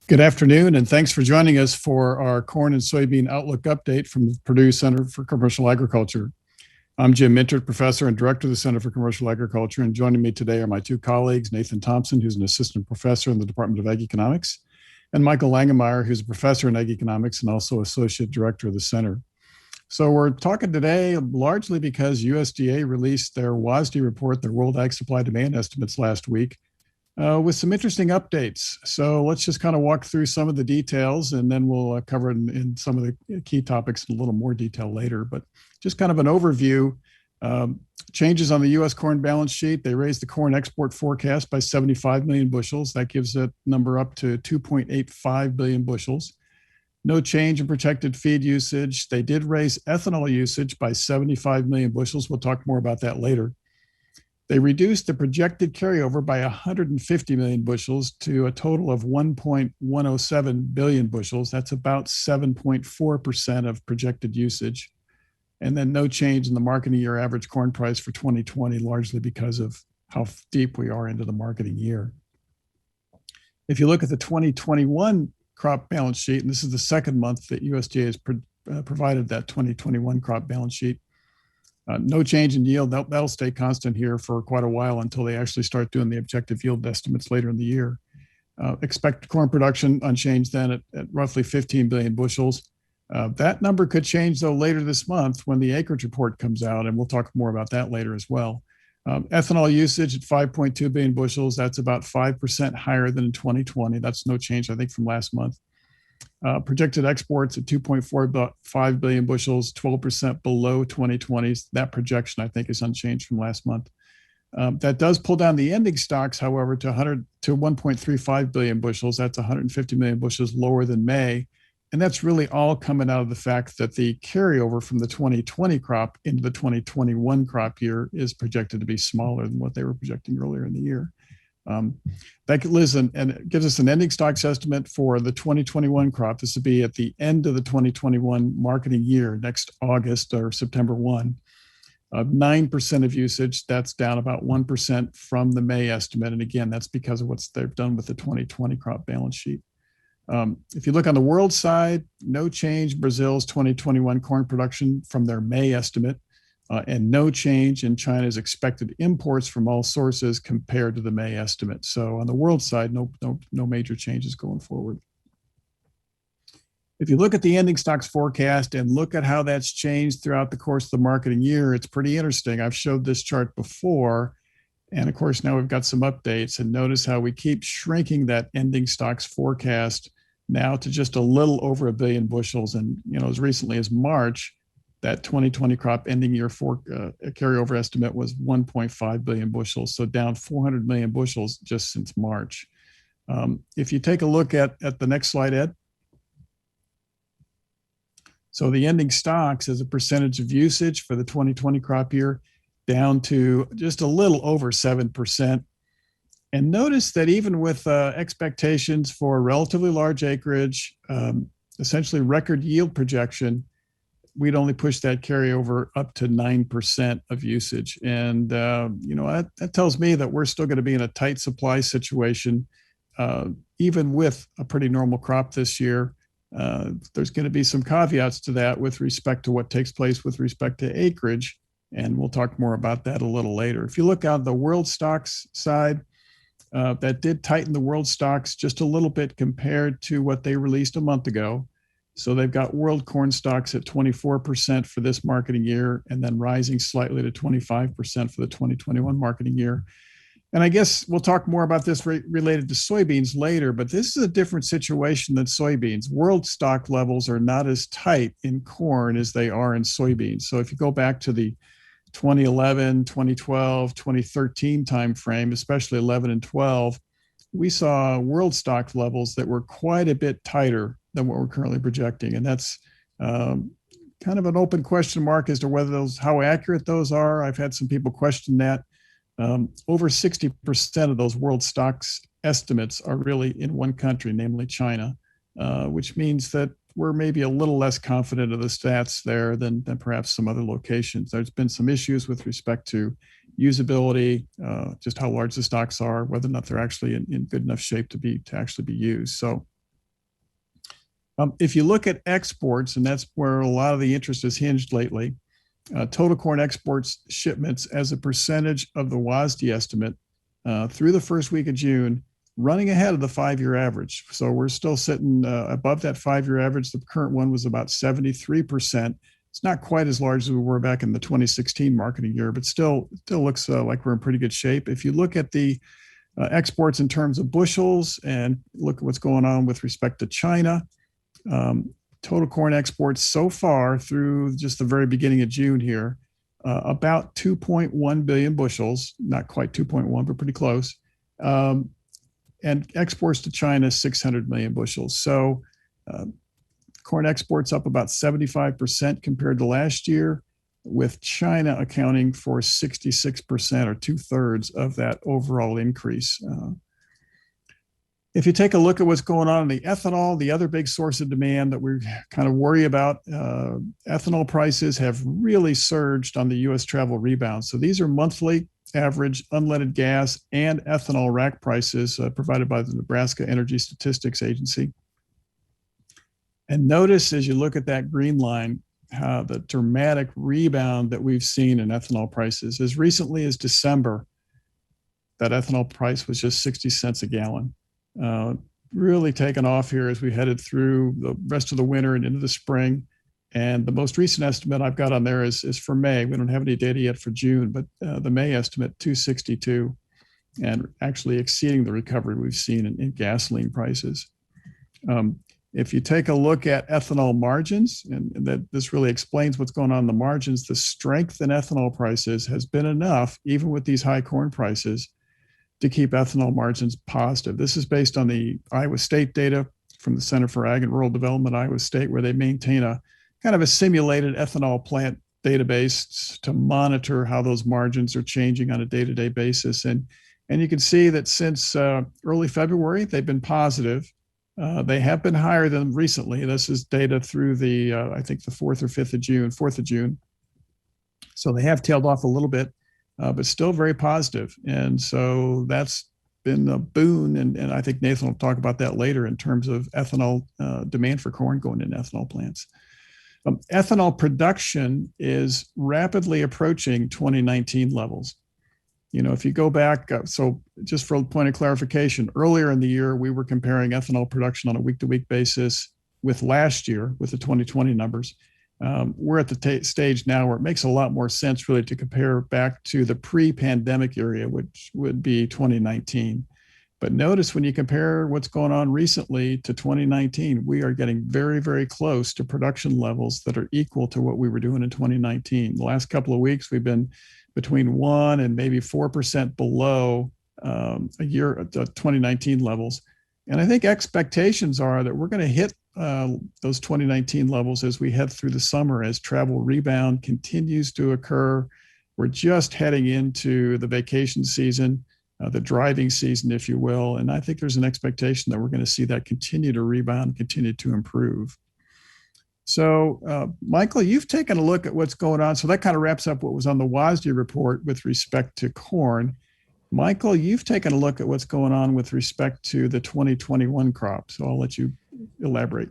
Good afternoon, and thanks for joining us for our corn and soybean outlook update from the Purdue Center for Commercial Agriculture. I'm Jim Mintert, professor and director of the Center for Commercial Agriculture, and joining me today are my two colleagues, Nathan Thompson, who's an assistant professor in the Department of Ag Economics, and Michael Langemeier, who's a professor in Ag Economics and also associate director of the center. So we're talking today largely because USDA released their WASDE report, their World Ag Supply Demand Estimates last week, with some interesting updates. So let's just kind of walk through some of the details, and then we'll cover in some of the key topics in a little more detail later. But just kind of an overview. Changes on the U.S. corn balance sheet. They raised the corn export forecast by 75 million bushels. That gives that number up to 2.85 billion bushels. No change in protected feed usage. They did raise ethanol usage by 75 million bushels. We'll talk more about that later. They reduced the projected carryover by 150 million bushels to a total of 1.107 billion bushels. That's about 7.4% of projected usage. And then no change in the marketing year average corn price for 2020, largely because of how deep we are into the marketing year. If you look at the 2021 crop balance sheet, and this is the second month that USDA has provided that 2021 crop balance sheet, no change in yield. That'll stay constant here for quite a while until they actually start doing the objective yield estimates later in the year. Expect corn production unchanged then at roughly 15 billion bushels. That number could change, though, later this month when the acreage report comes out, and we'll talk more about that later as well. Ethanol usage at 5.2 billion bushels. That's about 5% higher than in 2020. That's no change, I think, from last month. Projected exports at 2.45 billion bushels, 12% below 2020's. That projection, I think, is unchanged from last month. That does pull down the ending stocks, however, to 1.35 billion bushels. That's 150 million bushels lower than May. And that's really all coming out of the fact that the carryover from the 2020 crop into the 2021 crop year is projected to be smaller than what they were projecting earlier in the year. And it gives us an ending stocks estimate for the 2021 crop. This would be at the end of the 2021 marketing year, next August or September 1. 9% of usage. That's down about 1% from the May estimate. And again, that's because of what they've done with the 2020 crop balance sheet. If you look on the world side, no change. Brazil's 2021 corn production from their May estimate. And no change in China's expected imports from all sources compared to the May estimate. So on the world side, no major changes going forward. If you look at the ending stocks forecast and look at how that's changed throughout the course of the marketing year, it's pretty interesting. I've showed this chart before, and of course now we've got some updates. And notice how we keep shrinking that ending stocks forecast now to just a little over 1 billion bushels. And as recently as March, that 2020 crop ending year carryover estimate was 1.5 billion bushels, so down 400 million bushels just since March. If you take a look at the next slide, Ed. So the ending stocks as a percentage of usage for the 2020 crop year down to just a little over 7%. And notice that even with expectations for relatively large acreage, essentially record yield projection, we'd only push that carryover up to 9% of usage. And, that tells me that we're still going to be in a tight supply situation, even with a pretty normal crop this year. There's going to be some caveats to that with respect to what takes place with respect to acreage. And we'll talk more about that a little later. If you look on the world stocks side, that did tighten the world stocks just a little bit compared to what they released a month ago. So they've got world corn stocks at 24% for this marketing year, and then rising slightly to 25% for the 2021 marketing year. And I guess we'll talk more about this related to soybeans later, but this is a different situation than soybeans. World stock levels are not as tight in corn as they are in soybeans. So if you go back to the 2011, 2012, 2013 timeframe, especially 11 and 12, we saw world stock levels that were quite a bit tighter than what we're currently projecting. And that's kind of an open question mark as to how accurate those are. I've had some people question that. Over 60% of those world stocks estimates are really in one country, namely China, which means that we're maybe a little less confident of the stats there than perhaps some other locations. There's been some issues with respect to usability, just how large the stocks are, whether or not they're actually in good enough shape to actually be used. So If you look at exports, and that's where a lot of the interest is hinged lately, total corn exports shipments as a percentage of the WASDE estimate through the first week of June, running ahead of the 5-year average. So we're still sitting above that 5-year average. The current one was about 73%. It's not quite as large as we were back in the 2016 marketing year, but still looks like we're in pretty good shape. If you look at the exports in terms of bushels and look at what's going on with respect to China, total corn exports so far through just the very beginning of June here, about 2.1 billion bushels, not quite 2.1, but pretty close. And exports to China, 600 million bushels. So corn exports up about 75% compared to last year, with China accounting for 66% or 2/3 of that overall increase. If you take a look at what's going on in the ethanol, the other big source of demand that we kind of worry about, ethanol prices have really surged on the U.S. travel rebound. So these are monthly average unleaded gas and ethanol rack prices provided by the Nebraska Energy Statistics Agency. And notice as you look at that green line, how the dramatic rebound that we've seen in ethanol prices. As recently as December, that ethanol price was just 60 cents a gallon. Really taken off here as we headed through the rest of the winter and into the spring. And the most recent estimate I've got on there is for May. We don't have any data yet for June, but the May estimate, 262, and actually exceeding the recovery we've seen in gasoline prices. If you take a look at ethanol margins, and that this really explains what's going on in the margins, the strength in ethanol prices has been enough, even with these high corn prices, to keep ethanol margins positive. This is based on the Iowa State data from the Center for Ag and Rural Development, Iowa State, where they maintain a kind of a simulated ethanol plant database to monitor how those margins are changing on a day-to-day basis. And you can see that since early February, they've been positive. They have been higher than recently. This is data through the, I think the 4th of June. So they have tailed off a little bit, but still very positive. And so that's been a boon. And I think Nathan will talk about that later in terms of ethanol demand for corn going into ethanol plants. Ethanol production is rapidly approaching 2019 levels. You know, if you go back, so just for a point of clarification, earlier in the year, we were comparing ethanol production on a week-to-week basis with last year, with the 2020 numbers. We're at the stage now where it makes a lot more sense really to compare back to the pre-pandemic area, which would be 2019. But notice when you compare what's going on recently to 2019, we are getting very, very close to production levels that are equal to what we were doing in 2019. The last couple of weeks, we've been between 1% and maybe 4% below a year 2019 levels. And I think expectations are that we're going to hit those 2019 levels as we head through the summer, as travel rebound continues to occur. We're just heading into the vacation season, the driving season, if you will. And I think there's an expectation that we're going to see that continue to rebound, continue to improve. So, Michael, you've taken a look at what's going on. So that kind of wraps up what was on the WASDE report with respect to corn. Michael, you've taken a look at what's going on with respect to the 2021 crop. So I'll let you elaborate.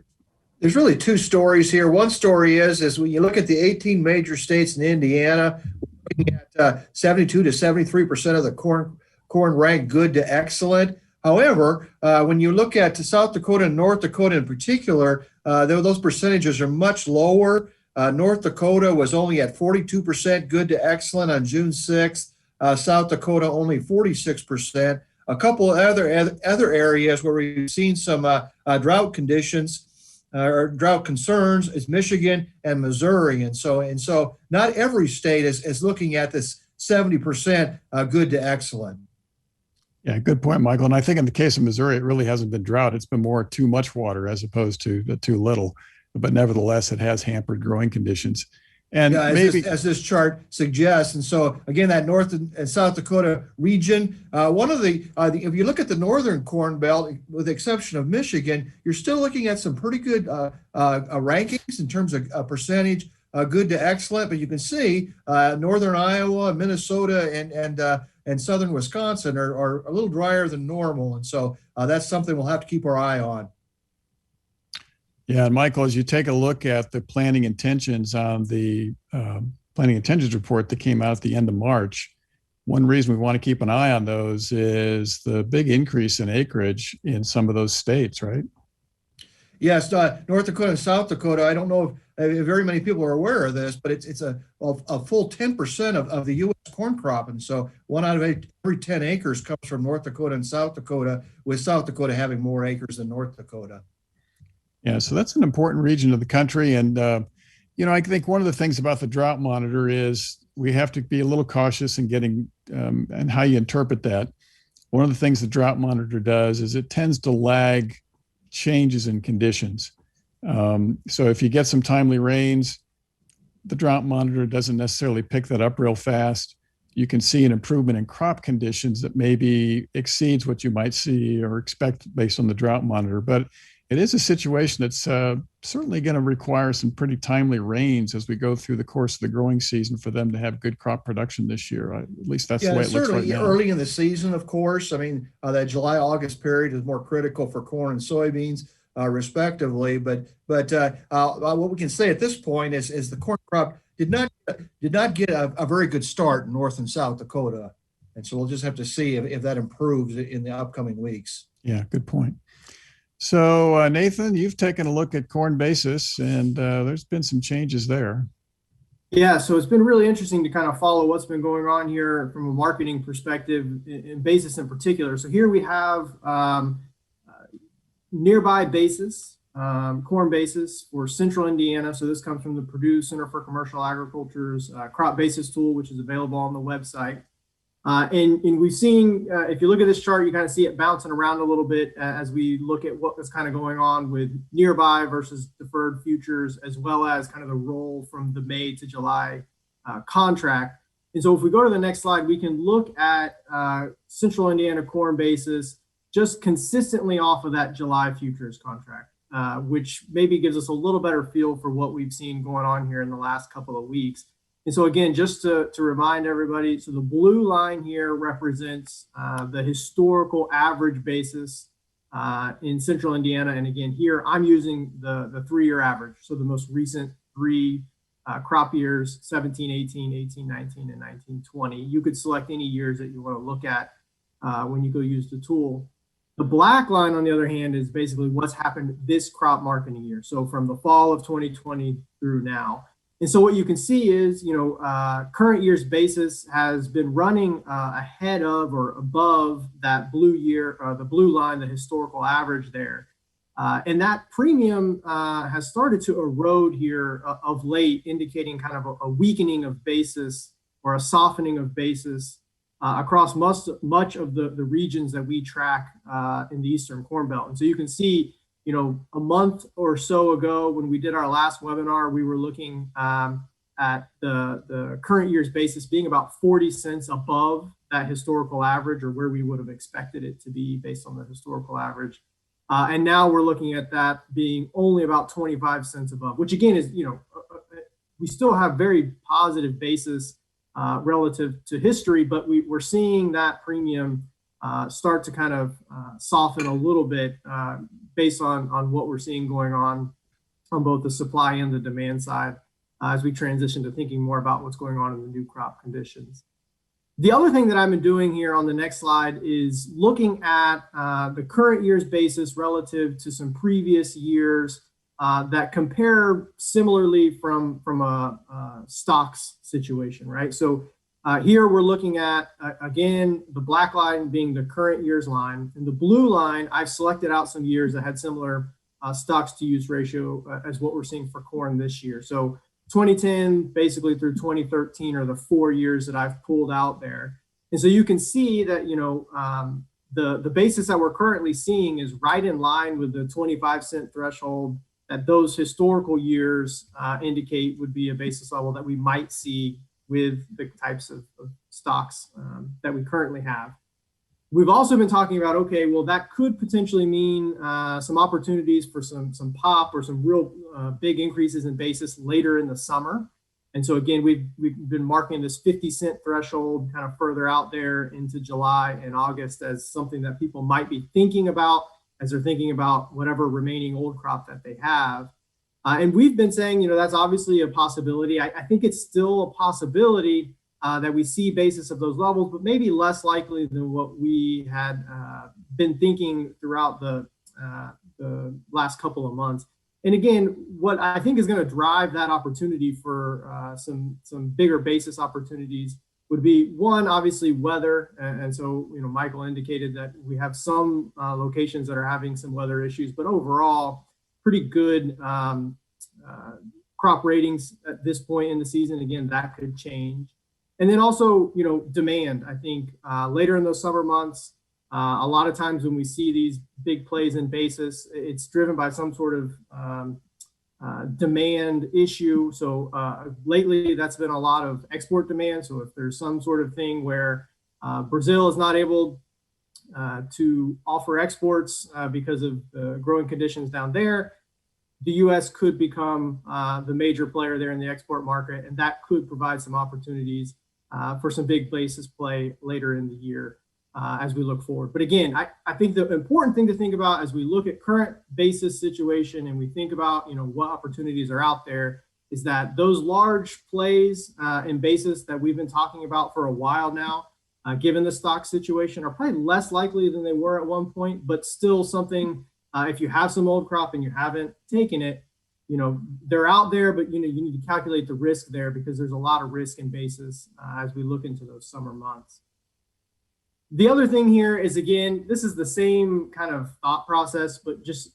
There's really two stories here. One story is when you look at the 18 major states in Indiana, we're looking at 72 to 73% of the corn ranked good to excellent. However, when you look at South Dakota and North Dakota in particular, those percentages are much lower. North Dakota was only at 42% good to excellent on June 6th. South Dakota only 46%. A couple of other areas where we've seen some drought conditions or drought concerns is Michigan and Missouri. And so not every state is looking at this 70% good to excellent. Yeah, good point, Michael. And I think in the case of Missouri, it really hasn't been drought. It's been more too much water as opposed to too little. But nevertheless, it has hampered growing conditions. And yeah, as this chart suggests. And so again, that North and South Dakota region, one of the if you look at the northern corn belt, with the exception of Michigan, you're still looking at some pretty good rankings in terms of percentage good to excellent. But you can see northern Iowa, Minnesota, and southern Wisconsin are a little drier than normal. And so that's something we'll have to keep our eye on. Yeah, and Michael, as you take a look at the planning intentions on the planning intentions report that came out at the end of March, one reason we want to keep an eye on those is the big increase in acreage in some of those states, right? Yes, North Dakota and South Dakota. I don't know if very many people are aware of this, but it's a full 10% of the U.S. corn crop, and so one out of every 10 acres comes from North Dakota and South Dakota, with South Dakota having more acres than North Dakota. Yeah, so that's an important region of the country. And, I think one of the things about the drought monitor is we have to be a little cautious in getting and how you interpret that. One of the things the drought monitor does is it tends to lag changes in conditions. So if you get some timely rains, the drought monitor doesn't necessarily pick that up real fast. You can see an improvement in crop conditions that maybe exceeds what you might see or expect based on the drought monitor. But it is a situation that's certainly going to require some pretty timely rains as we go through the course of the growing season for them to have good crop production this year. At least that's the way it looks right now. Early in the season, of course. I mean, that July-August period is more critical for corn and soybeans, respectively. But what we can say at this point is the corn crop did not get a very good start in North and South Dakota, and so we'll just have to see if that improves in the upcoming weeks. Yeah, good point. So, Nathan, you've taken a look at corn basis, and there's been some changes there. Yeah, so it's been really interesting to kind of follow what's been going on here from a marketing perspective in basis in particular. So here we have nearby basis, corn basis for central Indiana. So this comes from the Purdue Center for Commercial Agriculture's crop basis tool, which is available on the website. And we've seen, if you look at this chart, you kind of see it bouncing around a little bit as we look at what was kind of going on with nearby versus deferred futures, as well as kind of the roll from the May to July contract. And so if we go to the next slide, we can look at central Indiana corn basis just consistently off of that July futures contract, which maybe gives us a little better feel for what we've seen going on here in the last couple of weeks. And so again, just to remind everybody, so the blue line here represents the historical average basis in central Indiana. And again, here I'm using the 3-year average. So the most recent 3 crop years, 17, 18, 18, 19, and 19, 20. You could select any years that you want to look at when you go use the tool. The black line, on the other hand, is basically what's happened this crop marketing year. So from the fall of 2020 through now. And so what you can see is, current year's basis has been running ahead of or above that the blue line, the historical average there. And that premium has started to erode here of late, indicating kind of a weakening of basis or a softening of basis across much of the regions that we track in the Eastern Corn Belt. And so you can see, a month or so ago when we did our last webinar, we were looking at the current year's basis being about 40 cents above that historical average, or where we would have expected it to be based on the historical average. And now we're looking at that being only about 25 cents above, which again is, we still have very positive basis relative to history, but we're seeing that premium start to kind of soften a little bit based on what we're seeing going on both the supply and the demand side as we transition to thinking more about what's going on in the new crop conditions. The other thing that I've been doing here on the next slide is looking at the current year's basis relative to some previous years that compare similarly from a stocks situation, right? So here we're looking at, again, the black line being the current year's line. And the blue line, I've selected out some years that had similar stocks to use ratio as what we're seeing for corn this year. So 2010 basically through 2013 are the 4 years that I've pulled out there. And so you can see that, the basis that we're currently seeing is right in line with the 25-cent threshold that those historical years indicate would be a basis level that we might see with the types of stocks that we currently have. We've also been talking about, okay, well, that could potentially mean some opportunities for some pop or some real big increases in basis later in the summer. And so again, we've been marking this 50-cent threshold kind of further out there into July and August as something that people might be thinking about as they're thinking about whatever remaining old crop that they have. And we've been saying, you know, that's obviously a possibility. I think it's still a possibility that we see basis of those levels, but maybe less likely than what we had been thinking throughout the last couple of months. And again, what I think is going to drive that opportunity for some bigger basis opportunities would be, one, obviously weather. And so, you know, Michael indicated that we have some locations that are having some weather issues, but overall, pretty good crop ratings at this point in the season. Again, that could change. And then also, you know, demand. I think later in those summer months, a lot of times when we see these big plays in basis, it's driven by some sort of demand issue. So lately, that's been a lot of export demand. So if there's some sort of thing where Brazil is not able to offer exports because of the growing conditions down there, the U.S. could become the major player there in the export market, and that could provide some opportunities for some big basis play later in the year as we look forward. But again, I think the important thing to think about as we look at current basis situation and we think about, you know, what opportunities are out there, is that those large plays in basis that we've been talking about for a while now, given the stock situation, are probably less likely than they were at one point, but still something. If you have some old crop and you haven't taken it, you know, they're out there, but, you know, you need to calculate the risk there because there's a lot of risk in basis as we look into those summer months. The other thing here is, again, this is the same kind of thought process, but just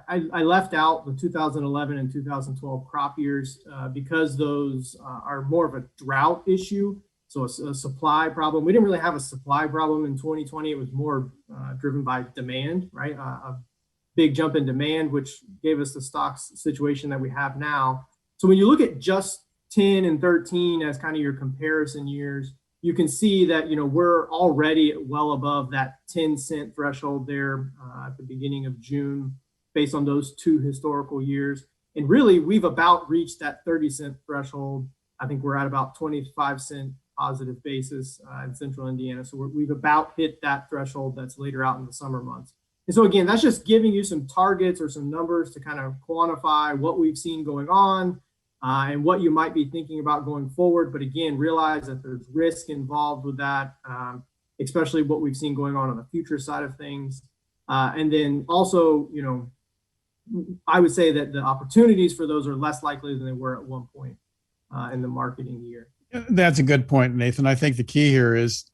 I left out the 2011 and 2012 crop years because those are more of a drought issue. So a supply problem. We didn't really have a supply problem in 2020. It was more driven by demand, right? A big jump in demand, which gave us the stocks situation that we have now. So when you look at just 10 and 13 as kind of your comparison years, you can see that, you know, we're already well above that 10-cent threshold there at the beginning of June, based on those two historical years. And really, we've about reached that 30-cent threshold. I think we're at about 25-cent positive basis in central Indiana. So we've about hit that threshold that's later out in the summer months. And so again, that's just giving you some targets or some numbers to kind of quantify what we've seen going on and what you might be thinking about going forward. But again, realize that there's risk involved with that, especially what we've seen going on the future side of things. And then also, you know, I would say that the opportunities for those are less likely than they were at one point in the marketing year. That's a good point, Nathan. I think the key here is,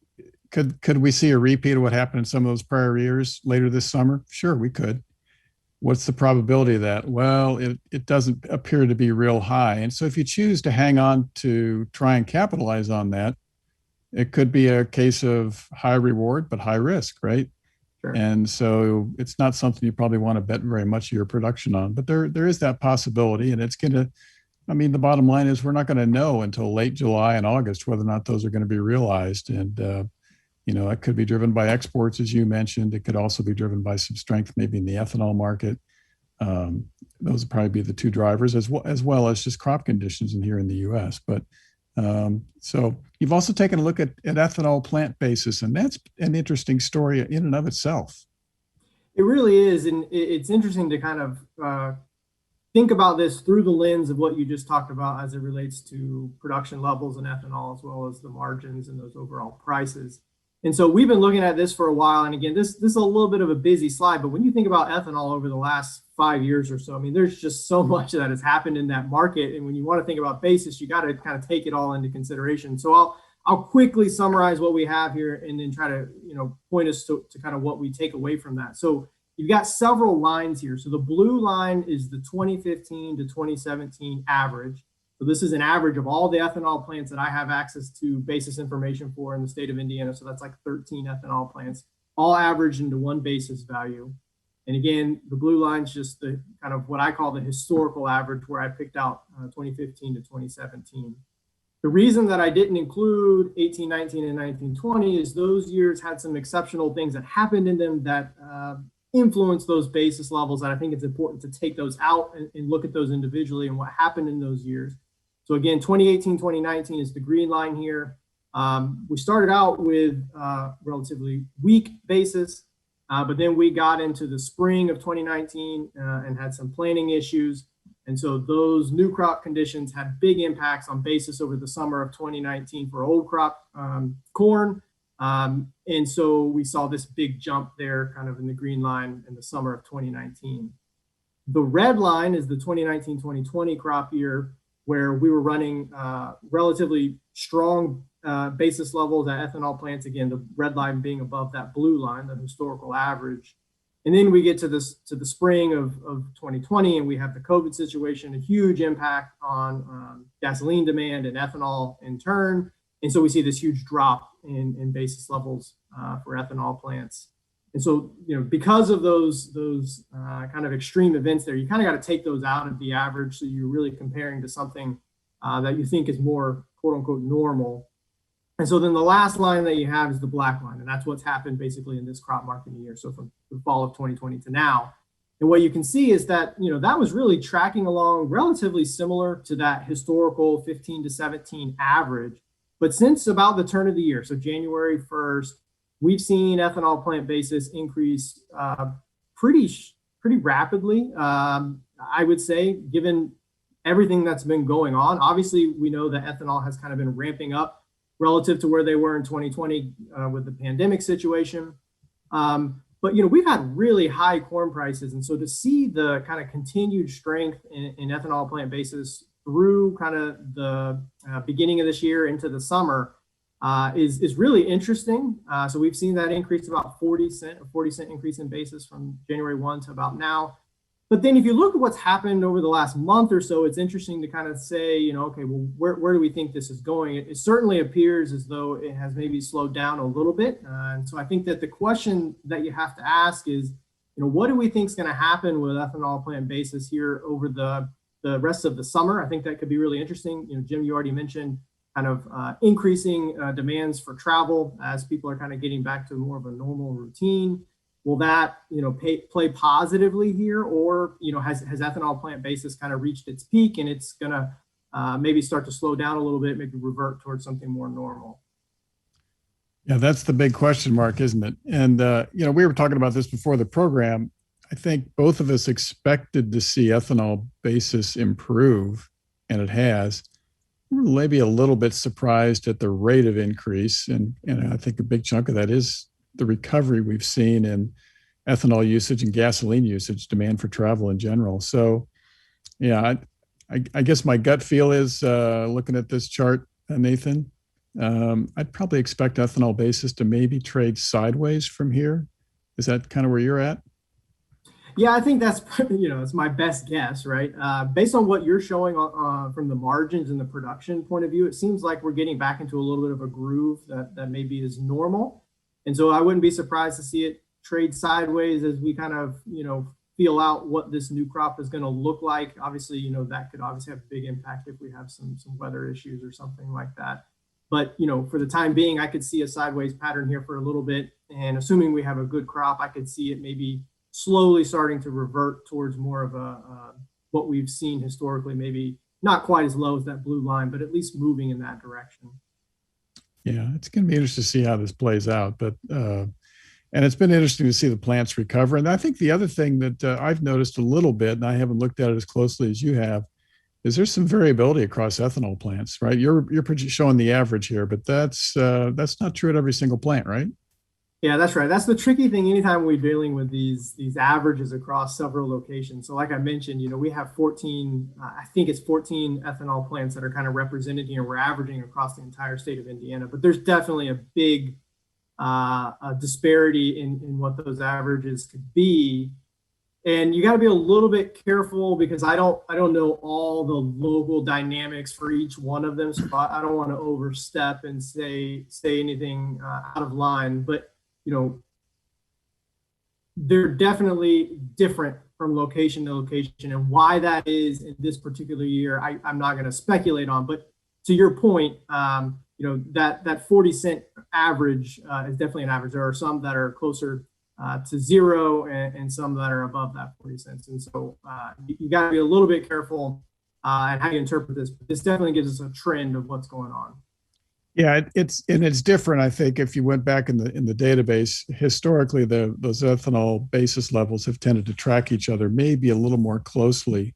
could we see a repeat of what happened in some of those prior years later this summer? Sure, we could. What's the probability of that? Well, it doesn't appear to be real high. And so if you choose to hang on to try and capitalize on that, it could be a case of high reward, but high risk, right? Sure. And so it's not something you probably want to bet very much of your production on, but there is that possibility. And it's going to, I mean, the bottom line is we're not going to know until late July and August whether or not those are going to be realized. And, you know, it could be driven by exports, as you mentioned. It could also be driven by some strength, maybe in the ethanol market. Those would probably be the two drivers, as well as just crop conditions in here in the U.S. But so you've also taken a look at ethanol plant basis, and that's an interesting story in and of itself. It really is, and it's interesting to kind of think about this through the lens of what you just talked about as it relates to production levels in ethanol, as well as the margins and those overall prices. And so we've been looking at this for a while. And again, this is a little bit of a busy slide, but when you think about ethanol over the last 5 years or so, I mean, there's just so much that has happened in that market. And when you want to think about basis, you got to kind of take it all into consideration. So I'll quickly summarize what we have here and then try to, you know, point us to kind of what we take away from that. So you've got several lines here. So the blue line is the 2015 to 2017 average. So this is an average of all the ethanol plants that I have access to basis information for in the state of Indiana. So that's like 13 ethanol plants, all averaged into one basis value. And again, the blue line is just the kind of what I call the historical average, where I picked out 2015 to 2017. The reason that I didn't include 18, 19, and 19, 20 is those years had some exceptional things that happened in them that influence those basis levels, that I think it's important to take those out and look at those individually and what happened in those years. So again, 2018, 2019 is the green line here. We started out with relatively weak basis. But then we got into the spring of 2019 and had some planting issues. And so those new crop conditions had big impacts on basis over the summer of 2019 for old crop corn. And so we saw this big jump there kind of in the green line in the summer of 2019. The red line is the 2019-2020 crop year, where we were running relatively strong basis levels at ethanol plants. Again, the red line being above that blue line, the historical average. And then we get to the spring of 2020, and we have the COVID situation, a huge impact on gasoline demand and ethanol in turn. And so we see this huge drop in basis levels for ethanol plants. And so, because of those kind of extreme events there, you kind of got to take those out of the average. So you're really comparing to something that you think is more quote unquote normal. And so then the last line that you have is the black line. And that's what's happened basically in this crop marketing year. So from the fall of 2020 to now. And what you can see is that, that was really tracking along relatively similar to that historical 15 to 17 average. But since about the turn of the year, so January 1st, we've seen ethanol plant basis increase pretty rapidly, I would say, given everything that's been going on. Obviously, we know that ethanol has kind of been ramping up relative to where they were in 2020 with the pandemic situation. But, we've had really high corn prices. And so to see the kind of continued strength in ethanol plant basis through kind of the beginning of this year into the summer is really interesting. So we've seen that increase about 40 cent increase in basis from January 1 to about now. But then if you look at what's happened over the last month or so, it's interesting to kind of say, okay, well, where do we think this is going? It certainly appears as though it has maybe slowed down a little bit. And so I think that the question that you have to ask is, what do we think is going to happen with ethanol plant basis here over the rest of the summer? I think that could be really interesting. Jim, you already mentioned kind of increasing demands for travel as people are kind of getting back to more of a normal routine. Will that, play positively here, or, has ethanol plant basis kind of reached its peak and it's going to maybe start to slow down a little bit, maybe revert towards something more normal? Yeah, that's the big question mark, isn't it? And, we were talking about this before the program. I think both of us expected to see ethanol basis improve, and it has. We're maybe a little bit surprised at the rate of increase. And I think a big chunk of that is the recovery we've seen in ethanol usage and gasoline usage, demand for travel in general. So, yeah, I guess my gut feel is looking at this chart, Nathan, I'd probably expect ethanol basis to maybe trade sideways from here. Is that kind of where you're at? Yeah, I think that's, it's my best guess, right? Based on what you're showing from the margins and the production point of view, it seems like we're getting back into a little bit of a groove that maybe is normal. And so I wouldn't be surprised to see it trade sideways as we kind of, feel out what this new crop is going to look like. Obviously, that could obviously have a big impact if we have some weather issues or something like that. But, for the time being, I could see a sideways pattern here for a little bit. And assuming we have a good crop, I could see it maybe slowly starting to revert towards more of what we've seen historically, maybe not quite as low as that blue line, but at least moving in that direction. Yeah, it's going to be interesting to see how this plays out. But and it's been interesting to see the plants recover. And I think the other thing that I've noticed a little bit, and I haven't looked at it as closely as you have, is there's some variability across ethanol plants, right? You're showing the average here, but that's not true at every single plant, right? Yeah, that's right. That's the tricky thing anytime we're dealing with these averages across several locations. So like I mentioned, we have 14, I think it's 14 ethanol plants that are kind of represented here. We're averaging across the entire state of Indiana, but there's definitely a big a disparity in what those averages could be. And you got to be a little bit careful because I don't know all the local dynamics for each one of them. So I don't want to overstep and say anything out of line, but they're definitely different from location to location, and why that is in this particular year, I'm not going to speculate on. But to your point, that 40 cent average is definitely an average. There are some that are closer to zero and some that are above that 40 cents. And so you got to be a little bit careful and how you interpret this. But this definitely gives us a trend of what's going on. Yeah, it's different. I think if you went back in the database, historically, those ethanol basis levels have tended to track each other maybe a little more closely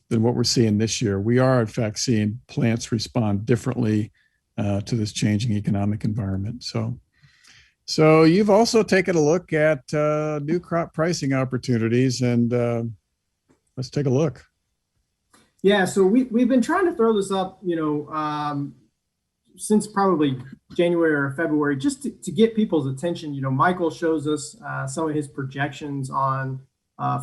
than what we're seeing this year. We are, in fact, seeing plants respond differently to this changing economic environment. So you've also taken a look at new crop pricing opportunities, and let's take a look. Yeah, so we've been trying to throw this up, since probably January or February, just to get people's attention. Michael shows us some of his projections on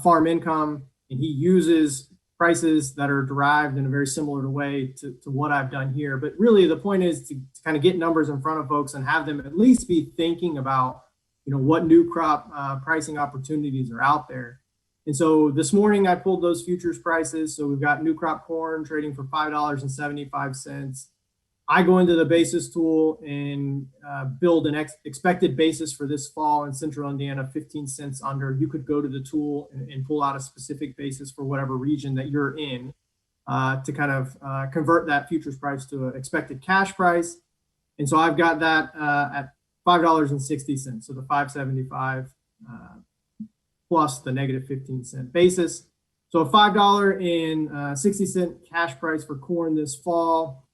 farm income, and he uses prices that are derived in a very similar way to what I've done here. But really, the point is to kind of get numbers in front of folks and have them at least be thinking about, what new crop pricing opportunities are out there. And so this morning I pulled those futures prices. So we've got new crop corn trading for $5.75. I go into the basis tool and build an expected basis for this fall in Central Indiana, 15 cents under. You could go to the tool and pull out a specific basis for whatever region that you're in to kind of convert that futures price to an expected cash price. And so I've got that at $5.60. So the 575 plus the negative 15-cent basis. So a $5.60 cash price for corn this fall.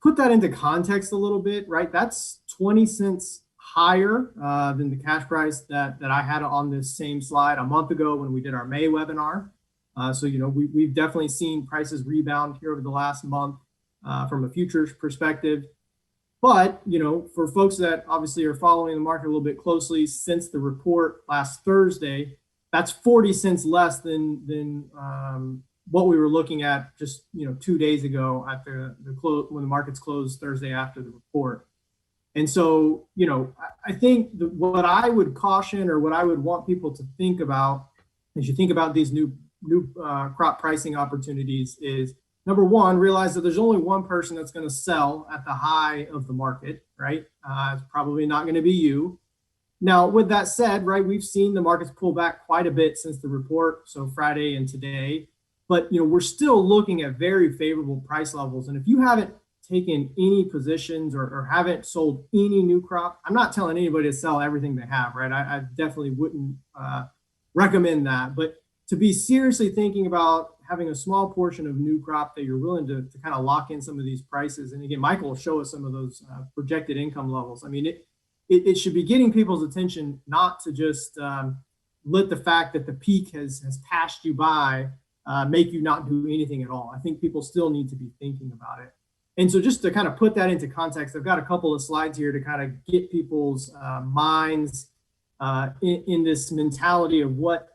Put that into context a little bit, right? That's 20 cents higher than the cash price that I had on this same slide a month ago when we did our May webinar. So, we've definitely seen prices rebound here over the last month from a futures perspective. But, for folks that obviously are following the market a little bit closely since the report last Thursday, that's 40 cents less than what we were looking at just 2 days ago at the close when the markets closed Thursday after the report. And so I think what I would caution, or what I would want people to think about as you think about these new crop pricing opportunities, is number one, realize that there's only one person that's going to sell at the high of the market, right? It's probably not going to be you. Now, with that said, right, we've seen the markets pull back quite a bit since the report, so Friday and today. But we're still looking at very favorable price levels. And if you haven't taken any positions or haven't sold any new crop, I'm not telling anybody to sell everything they have, right? I definitely wouldn't recommend that. But to be seriously thinking about having a small portion of new crop that you're willing to kind of lock in some of these prices. And again, Michael will show us some of those projected income levels. I mean, it should be getting people's attention, not to just let the fact that the peak has passed you by make you not do anything at all. I think people still need to be thinking about it. And so just to kind of put that into context, I've got a couple of slides here to kind of get people's minds in this mentality of what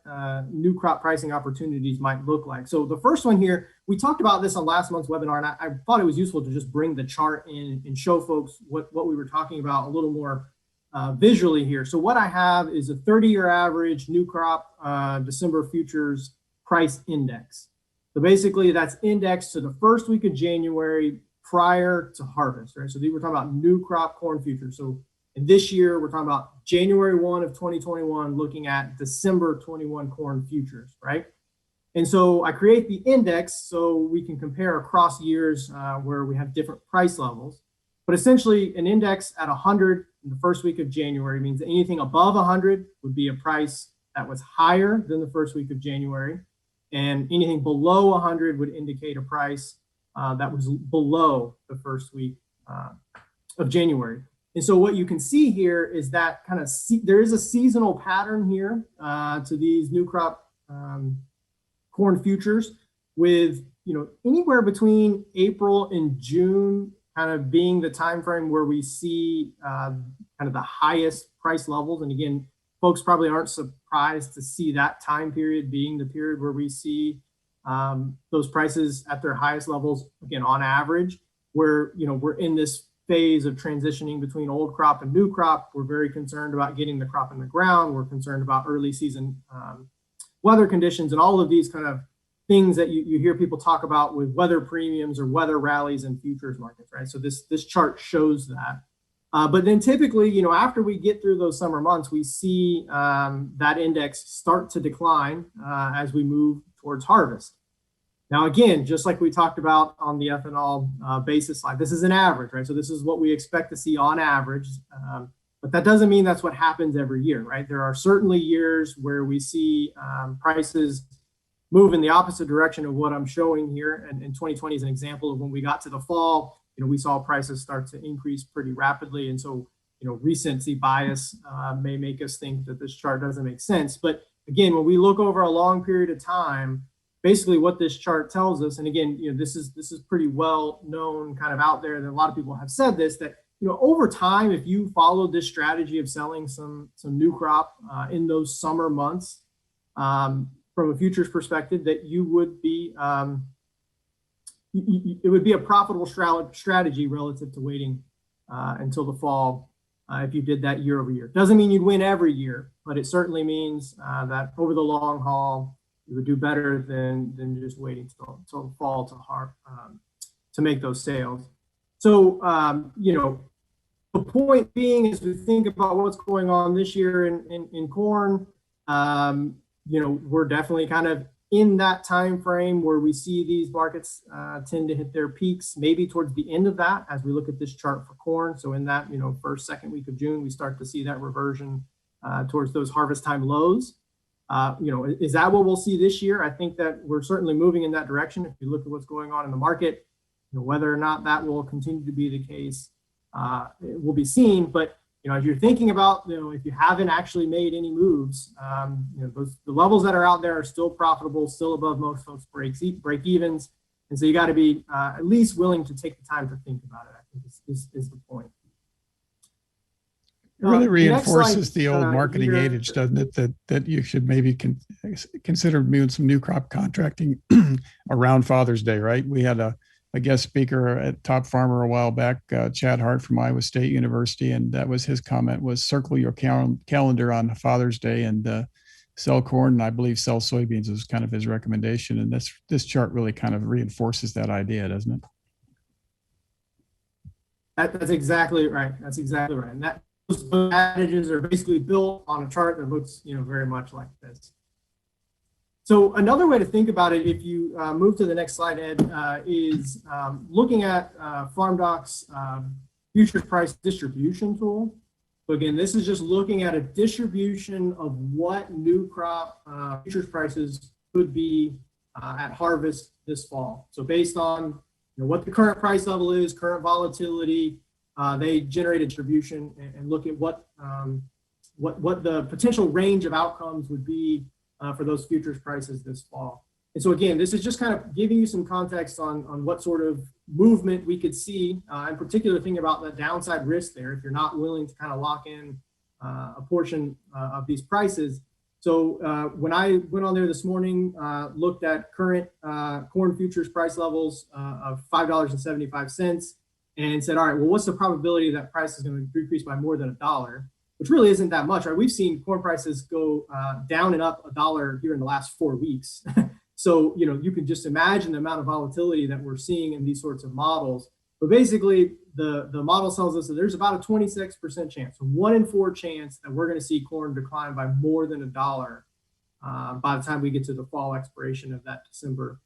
new crop pricing opportunities might look like. So the first one here, we talked about this on last month's webinar, and I thought it was useful to just bring the chart in and show folks what we were talking about a little more visually here. So what I have is a 30-year average new crop December futures price index. So basically that's indexed to the first week of January prior to harvest, right? So we're talking about new crop corn futures. So in this year, we're talking about January 1 of 2021, looking at December 21 corn futures, right? And so I create the index so we can compare across years where we have different price levels. But essentially an index at 100 in the first week of January means that anything above 100 would be a price that was higher than the first week of January. And anything below 100 would indicate a price that was below the first week of January. And so what you can see here is that kind of there is a seasonal pattern here to these new crop corn futures, with anywhere between April and June kind of being the time frame where we see kind of the highest price levels. And again, folks probably aren't surprised to see that time period being the period where we see those prices at their highest levels, again, on average, where, we're in this phase of transitioning between old crop and new crop. We're very concerned about getting the crop in the ground. We're concerned about early season weather conditions and all of these kind of things that you hear people talk about with weather premiums or weather rallies in futures markets, right? So this chart shows that. But then typically, after we get through those summer months, we see that index start to decline as we move towards harvest. Now, again, just like we talked about on the ethanol basis slide, this is an average, right? So this is what we expect to see on average. But that doesn't mean that's what happens every year, right? There are certainly years where we see prices move in the opposite direction of what I'm showing here. And 2020 is an example of when we got to the fall, we saw prices start to increase pretty rapidly. And so, recency bias may make us think that this chart doesn't make sense. But again, when we look over a long period of time, basically what this chart tells us, and again, this is pretty well known, kind of out there, that a lot of people have said this, that over time, if you followed this strategy of selling some new crop in those summer months, from a futures perspective, that you would be it would be a profitable strategy relative to waiting until the fall if you did that year over year. Doesn't mean you'd win every year, but it certainly means that over the long haul, you would do better than just waiting till the fall to make those sales. So, the point being, as we think about what's going on this year in corn, we're definitely kind of in that time frame where we see these markets tend to hit their peaks, maybe towards the end of that, as we look at this chart for corn. So in that, first, second week of June, we start to see that reversion towards those harvest time lows. Is that what we'll see this year? I think that we're certainly moving in that direction. If you look at what's going on in the market, whether or not that will continue to be the case, it will be seen. But as you're thinking about, if you haven't actually made any moves, the levels that are out there are still profitable, still above most folks' break evens, and so you got to be at least willing to take the time to think about it. I think is the point. It really reinforces the old marketing adage, doesn't it? That you should maybe consider doing some new crop contracting around Father's Day, right? We had a guest speaker at Top Farmer a while back, Chad Hart from Iowa State University, and that was his comment: was circle your calendar on Father's Day and sell corn, and I believe sell soybeans was kind of his recommendation. And this chart really kind of reinforces that idea, doesn't it? That's exactly right. That's exactly right. And those adages are basically built on a chart that looks, very much like this. So another way to think about it, if you move to the next slide, Ed, is looking at FarmDoc's futures price distribution tool. So again, this is just looking at a distribution of what new crop futures prices could be at harvest this fall. So based on what the current price level is, current volatility, they generate a distribution and look at what the potential range of outcomes would be for those futures prices this fall. And so again, this is just kind of giving you some context on what sort of movement we could see, in particular thinking about the downside risk there if you're not willing to kind of lock in a portion of these prices. So when I went on there this morning, looked at current corn futures price levels of $5.75 and said, all right, well, what's the probability that price is going to decrease by more than $1? Which really isn't that much, right? We've seen corn prices go down and up $1 here in the last 4 weeks. So, you can just imagine the amount of volatility that we're seeing in these sorts of models. But basically, the model tells us that there's about a 26% chance, a 1 in 4 chance that we're going to see corn decline by more than $1 by the time we get to the fall expiration of that December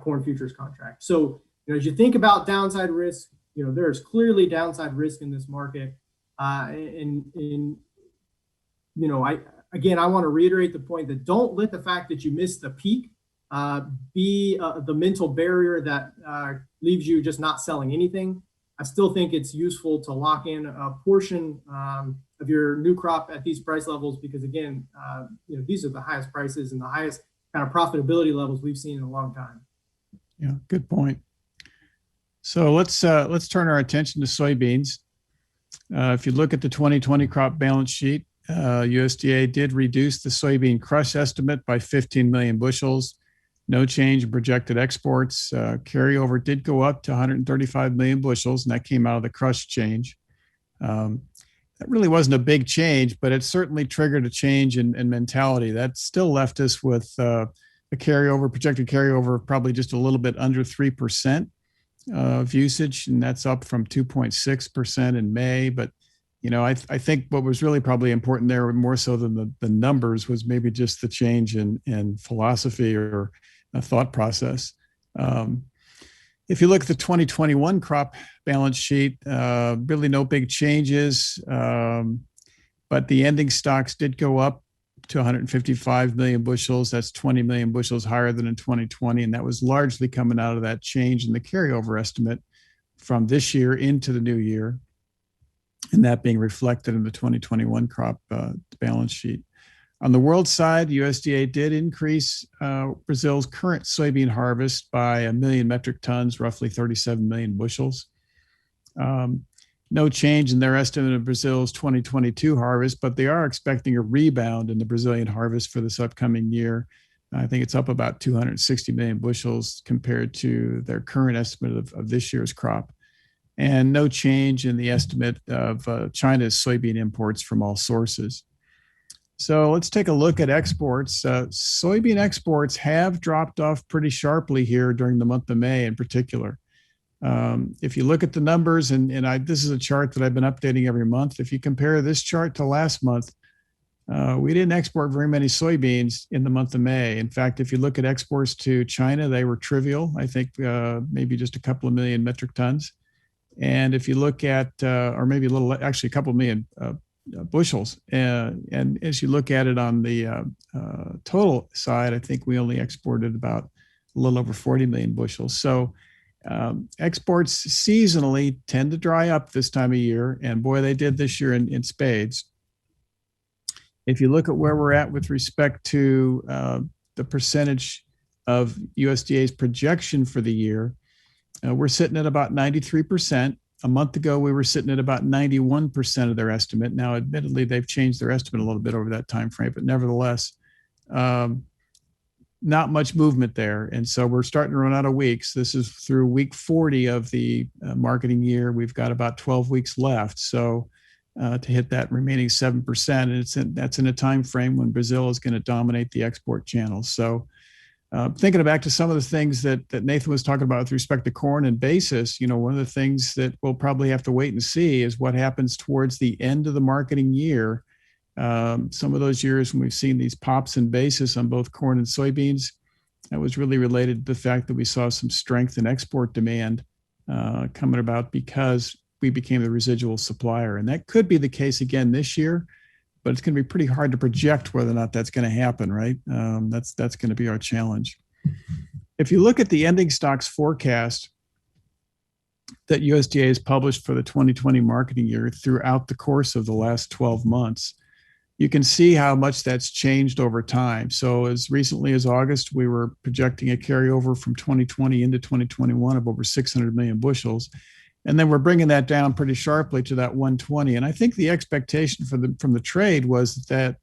corn futures contract. So, as you think about downside risk, there's clearly downside risk in this market. I want to reiterate the point that don't let the fact that you missed the peak be the mental barrier that leaves you just not selling anything. I still think it's useful to lock in a portion of your new crop at these price levels because, again, these are the highest prices and the highest kind of profitability levels we've seen in a long time. Yeah, good point. So let's turn our attention to soybeans. If you look at the 2020 crop balance sheet, USDA did reduce the soybean crush estimate by 15 million bushels. No change in projected exports. Carryover did go up to 135 million bushels, and that came out of the crush change. That really wasn't a big change, but it certainly triggered a change in mentality. That still left us with a projected carryover of probably just a little bit under 3% of usage, and that's up from 2.6% in May. But I think what was really probably important there, more so than the numbers, was maybe just the change in philosophy or a thought process. Um, if you look at the 2021 crop balance sheet, really no big changes, but the ending stocks did go up to 155 million bushels. That's 20 million bushels higher than in 2020, and that was largely coming out of that change in the carryover estimate from this year into the new year, and that being reflected in the 2021 crop balance sheet. On the world side, USDA did increase Brazil's current soybean harvest by 1 million metric tons, roughly 37 million bushels. No change in their estimate of Brazil's 2022 harvest, but they are expecting a rebound in the Brazilian harvest for this upcoming year. I think it's up about 260 million bushels compared to their current estimate of this year's crop. And no change in the estimate of China's soybean imports from all sources. So let's take a look at exports. Soybean exports have dropped off pretty sharply here during the month of May in particular. If you look at the numbers, this is a chart that I've been updating every month. If you compare this chart to last month, we didn't export very many soybeans in the month of May. In fact, if you look at exports to China, they were trivial. I think maybe just a couple of million metric tons. And if you look at, or maybe a little, actually a couple of million bushels. And as you look at it on the total side, I think we only exported about a little over 40 million bushels. So exports seasonally tend to dry up this time of year, and boy, they did this year in spades. If you look at where we're at with respect to the percentage of USDA's projection for the year, we're sitting at about 93%. A month ago, we were sitting at about 91% of their estimate. Now, admittedly, they've changed their estimate a little bit over that time frame, but nevertheless, not much movement there. And so we're starting to run out of weeks. This is through week 40 of the marketing year. We've got about 12 weeks left. So to hit that remaining 7%, and that's in a time frame when Brazil is going to dominate the export channels. So thinking back to some of the things that Nathan was talking about with respect to corn and basis, one of the things that we'll probably have to wait and see is what happens towards the end of the marketing year. Some of those years when we've seen these pops in basis on both corn and soybeans, that was really related to the fact that we saw some strength in export demand coming about because we became the residual supplier. And that could be the case again this year, but it's going to be pretty hard to project whether or not that's going to happen, right? That's going to be our challenge. If you look at the ending stocks forecast that USDA has published for the 2020 marketing year throughout the course of the last 12 months, you can see how much that's changed over time. So as recently as August, we were projecting a carryover from 2020 into 2021 of over 600 million bushels. And then we're bringing that down pretty sharply to that 120. And I think the expectation from the trade was that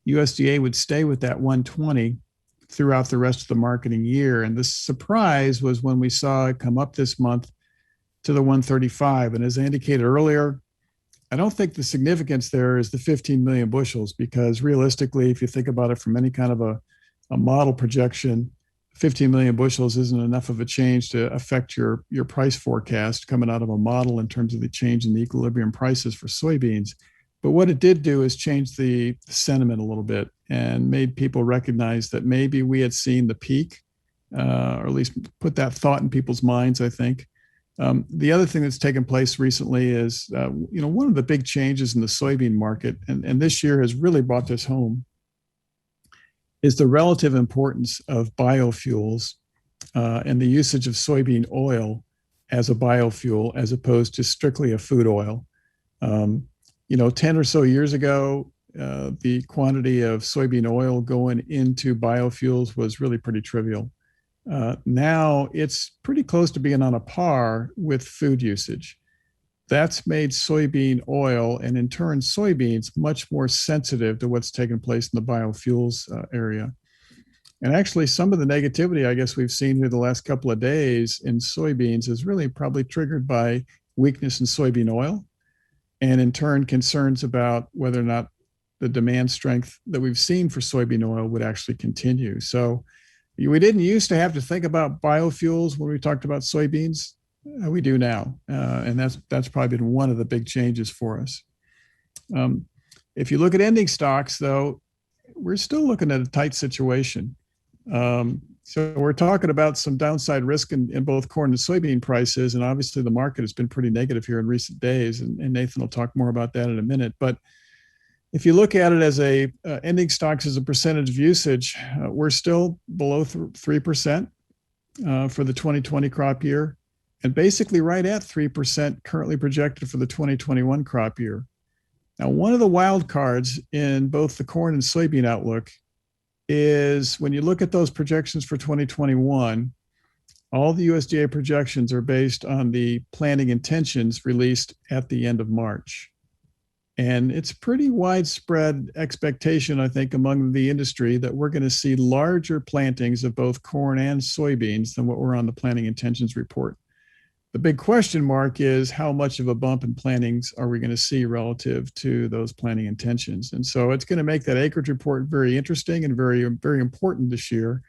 USDA would stay with that 120 throughout the rest of the marketing year. And the surprise was when we saw it come up this month to the 135. And as I indicated earlier, I don't think the significance there is the 15 million bushels, because realistically, if you think about it from any kind of a model projection, 15 million bushels isn't enough of a change to affect your price forecast coming out of a model in terms of the change in the equilibrium prices for soybeans. But what it did do is change the sentiment a little bit and made people recognize that maybe we had seen the peak, or at least put that thought in people's minds, I think. The other thing that's taken place recently is, one of the big changes in the soybean market, and this year has really brought this home, is the relative importance of biofuels and the usage of soybean oil as a biofuel as opposed to strictly a food oil. 10 or so years ago, the quantity of soybean oil going into biofuels was really pretty trivial. Now it's pretty close to being on a par with food usage. That's made soybean oil and in turn soybeans much more sensitive to what's taking place in the biofuels area. And actually some of the negativity I guess we've seen here the last couple of days in soybeans is really probably triggered by weakness in soybean oil, and in turn concerns about whether or not the demand strength that we've seen for soybean oil would actually continue. So we didn't used to have to think about biofuels when we talked about soybeans. We do now, and that's probably been one of the big changes for us. If you look at ending stocks, though, we're still looking at a tight situation. So we're talking about some downside risk in both corn and soybean prices. And obviously the market has been pretty negative here in recent days. And Nathan will talk more about that in a minute. But if you look at it as ending stocks as a percentage of usage, we're still below 3% for the 2020 crop year, and basically right at 3% currently projected for the 2021 crop year. Now, one of the wild cards in both the corn and soybean outlook is when you look at those projections for 2021, all the USDA projections are based on the planting intentions released at the end of March. And it's pretty widespread expectation, I think, among the industry that we're going to see larger plantings of both corn and soybeans than what were on the planting intentions report. The big question mark is how much of a bump in plantings are we going to see relative to those planting intentions? And so it's going to make that acreage report very interesting and very, very important this year.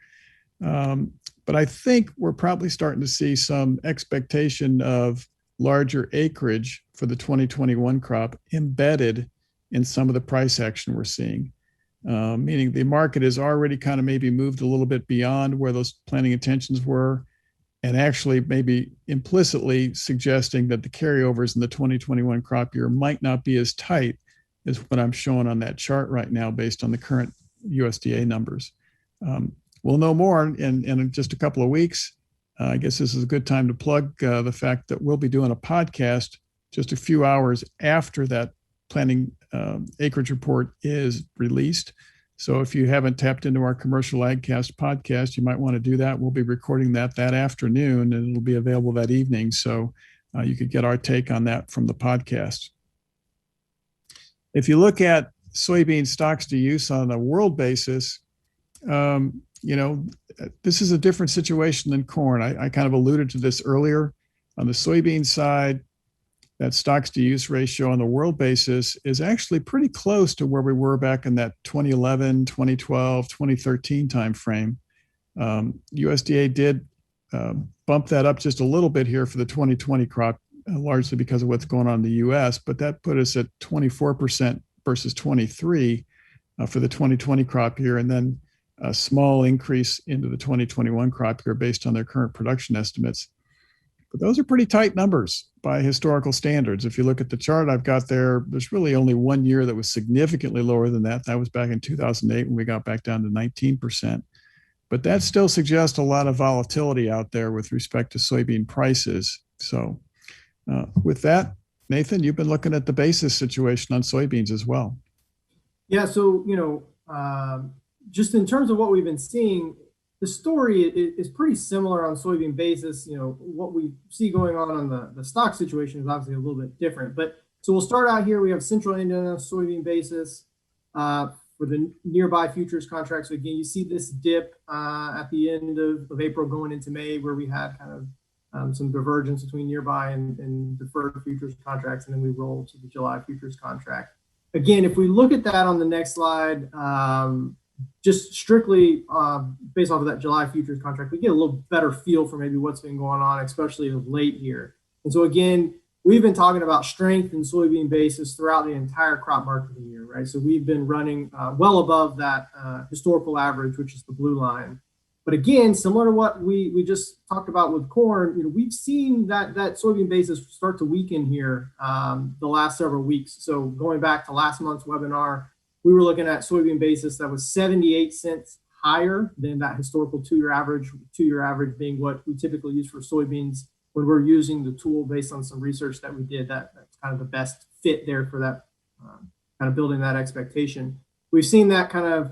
But I think we're probably starting to see some expectation of larger acreage for the 2021 crop embedded in some of the price action we're seeing, meaning the market has already kind of maybe moved a little bit beyond where those planting intentions were, and actually maybe implicitly suggesting that the carryovers in the 2021 crop year might not be as tight as what I'm showing on that chart right now based on the current USDA numbers. We'll know more in just a couple of weeks. I guess this is a good time to plug the fact that we'll be doing a podcast just a few hours after that planting acreage report is released. So if you haven't tapped into our Commercial AgCast podcast, you might want to do that. We'll be recording that afternoon, and it'll be available that evening. So you could get our take on that from the podcast. If you look at soybean stocks to use on a world basis, this is a different situation than corn. I kind of alluded to this earlier. On the soybean side, that stocks to use ratio on the world basis is actually pretty close to where we were back in that 2011, 2012, 2013 timeframe. USDA did bump that up just a little bit here for the 2020 crop, largely because of what's going on in the US, but that put us at 24% versus 23% for the 2020 crop year, and then a small increase into the 2021 crop year based on their current production estimates. But those are pretty tight numbers by historical standards. If you look at the chart I've got there, there's really only one year that was significantly lower than that. That was back in 2008 when we got back down to 19%. But that still suggests a lot of volatility out there with respect to soybean prices. So with that, Nathan, you've been looking at the basis situation on soybeans as well. Yeah, so, just in terms of what we've been seeing, the story is pretty similar on soybean basis. What we see going on the stock situation is obviously a little bit different. But so we'll start out here. We have Central Indiana soybean basis for the nearby futures contracts. So again, you see this dip at the end of April going into May, where we had kind of some divergence between nearby and deferred futures contracts, and then we roll to the July futures contract. Again, if we look at that on the next slide, just strictly based off of that July futures contract, we get a little better feel for maybe what's been going on, especially of late here. And so again, we've been talking about strength in soybean basis throughout the entire crop market of the year, right? So we've been running well above that historical average, which is the blue line. But again, similar to what we just talked about with corn, we've seen that soybean basis start to weaken here the last several weeks. So going back to last month's webinar, we were looking at soybean basis that was 78 cents higher than that historical two-year average being what we typically use for soybeans when we're using the tool based on some research that we did. That's kind of the best fit there for that kind of building that expectation. We've seen that kind of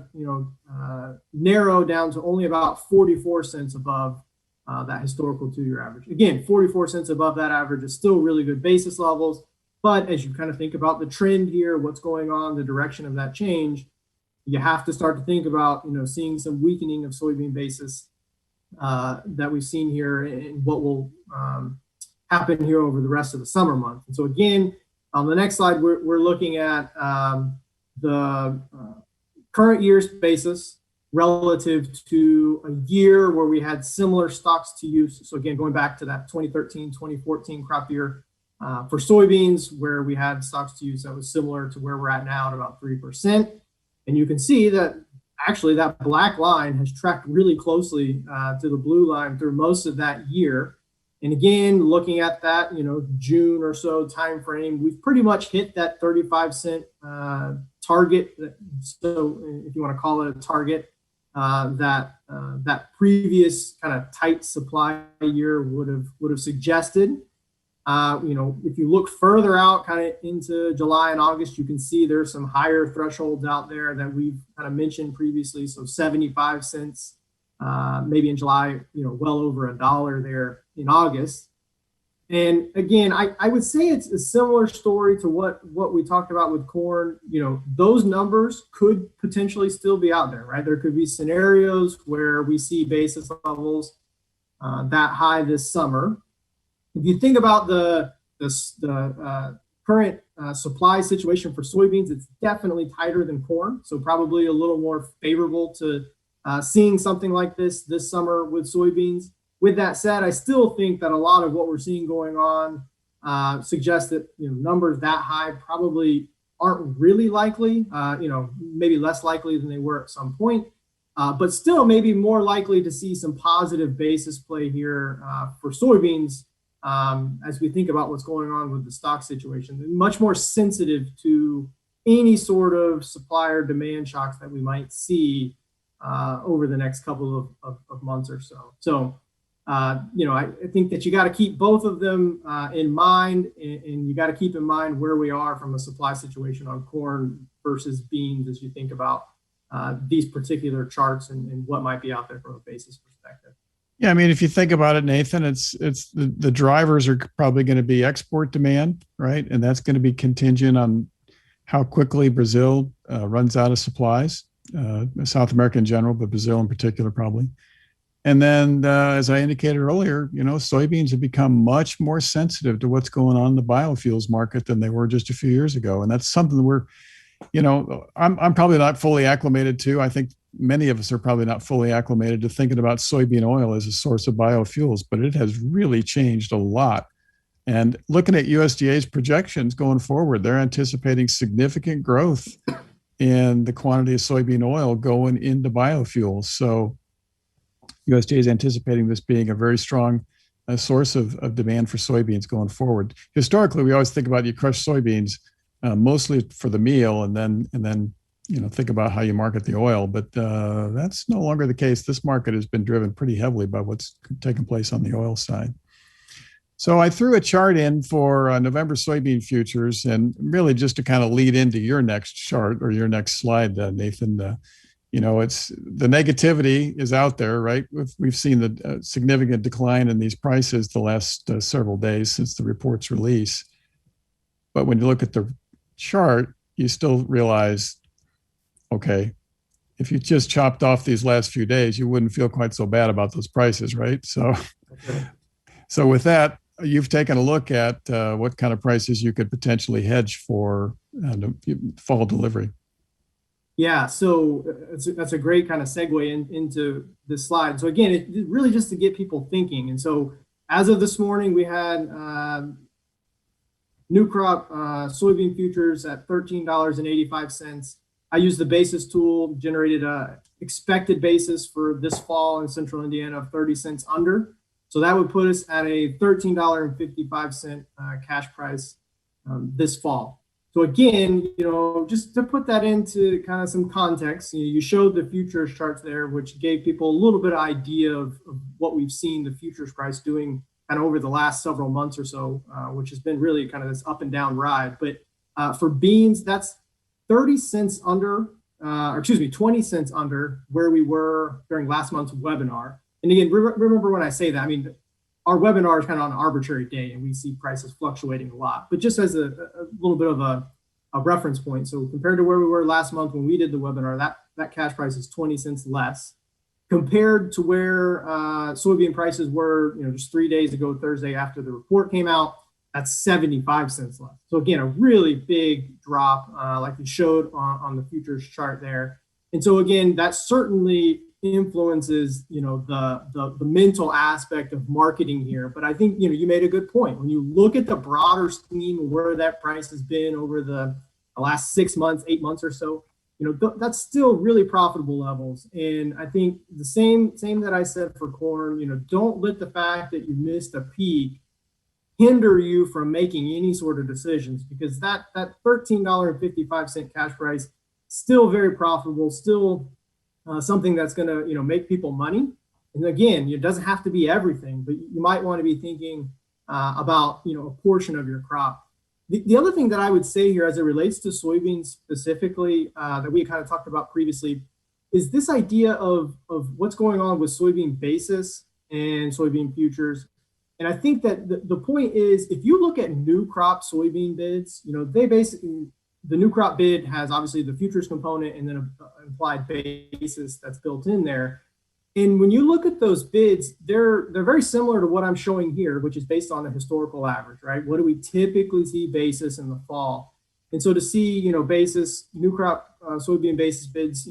narrow down to only about 44 cents above that historical two-year average. Again, 44 cents above that average is still really good basis levels. But as you kind of think about the trend here, what's going on, the direction of that change, you have to start to think about, seeing some weakening of soybean basis that we've seen here and what will happen here over the rest of the summer month. And so again, on the next slide, we're looking at the current year's basis relative to a year where we had similar stocks to use. So again, going back to that 2013, 2014 crop year, for soybeans, where we had stocks to use that was similar to where we're at now at about 3%. And you can see that actually that black line has tracked really closely to the blue line through most of that year. And again, looking at that, June or so time frame, we've pretty much hit that 35-cent target. So if you want to call it a target, that previous kind of tight supply year would have suggested. If you look further out kind of into July and August, you can see there's some higher thresholds out there that we've kind of mentioned previously. So 75 cents, maybe in July, well over $1 there in August. And again, I would say it's a similar story to what we talked about with corn. Those numbers could potentially still be out there, right? There could be scenarios where we see basis levels that high this summer. If you think about the current supply situation for soybeans, it's definitely tighter than corn. So probably a little more favorable to seeing something like this summer with soybeans. With that said, I still think that a lot of what we're seeing going on suggests that numbers that high probably aren't really likely. Maybe less likely than they were at some point, but still maybe more likely to see some positive basis play here for soybeans as we think about what's going on with the stock situation. They're much more sensitive to any sort of supplier demand shocks that we might see over the next couple of months or so. So. I think that you got to keep both of them in mind, and you got to keep in mind where we are from a supply situation on corn versus beans as you think about these particular charts and what might be out there from a basis perspective. Yeah, I mean, if you think about it, Nathan, it's the drivers are probably going to be export demand, right? And that's going to be contingent on how quickly Brazil runs out of supplies, South America in general, but Brazil in particular probably. And then, as I indicated earlier, soybeans have become much more sensitive to what's going on in the biofuels market than they were just a few years ago. And that's something that I'm probably not fully acclimated to. I think many of us are probably not fully acclimated to thinking about soybean oil as a source of biofuels, but it has really changed a lot. And looking at USDA's projections going forward, they're anticipating significant growth in the quantity of soybean oil going into biofuels. So USDA is anticipating this being a very strong source of demand for soybeans going forward. Historically, we always think about you crush soybeans mostly for the meal, and then think about how you market the oil. But that's no longer the case. This market has been driven pretty heavily by what's taken place on the oil side. So I threw a chart in for November soybean futures, and really just to kind of lead into your next chart or your next slide, Nathan. It's the negativity is out there, right? We've seen the significant decline in these prices the last several days since the report's release. But when you look at the chart, you still realize, okay, if you just chopped off these last few days, you wouldn't feel quite so bad about those prices, right? So, So with that, you've taken a look at what kind of prices you could potentially hedge for fall delivery. Yeah, so that's a great kind of segue into this slide. So again, it really just to get people thinking. And so as of this morning, we had new crop soybean futures at $13.85. I used the basis tool, generated a expected basis for this fall in central Indiana of 30 cents under. So that would put us at a $13.55 cash price this fall. So again, just to put that into kind of some context, you showed the futures charts there, which gave people a little bit of idea of what we've seen the futures price doing kind of over the last several months or so, which has been really kind of this up and down ride. But for beans, that's 30 cents under, 20 cents under where we were during last month's webinar. And again, remember when I say that, I mean, our webinar is kind of on an arbitrary day and we see prices fluctuating a lot, but just as a little bit of a reference point. So compared to where we were last month when we did the webinar, that cash price is 20 cents less compared to where soybean prices were, just 3 days ago, Thursday after the report came out. That's 75 cents less. So again, a really big drop like we showed on the futures chart there. And so again, that certainly influences, the mental aspect of marketing here. But I think, you made a good point. When you look at the broader scheme of where that price has been over the last 6 months, 8 months or so, that's still really profitable levels. And I think the same that I said for corn, don't let the fact that you missed a peak hinder you from making any sort of decisions, because that $13.55 cash price, still very profitable, still something that's going to, make people money. And again, it doesn't have to be everything, but you might want to be thinking about, a portion of your crop. The other thing that I would say here as it relates to soybeans specifically that we kind of talked about previously is this idea of what's going on with soybean basis and soybean futures. And I think that the point is, if you look at new crop soybean bids, they basically, the new crop bid has obviously the futures component and then an implied basis that's built in there. And when you look at those bids, they're very similar to what I'm showing here, which is based on the historical average, right? What do we typically see basis in the fall? And so to see, basis, new crop soybean basis bids,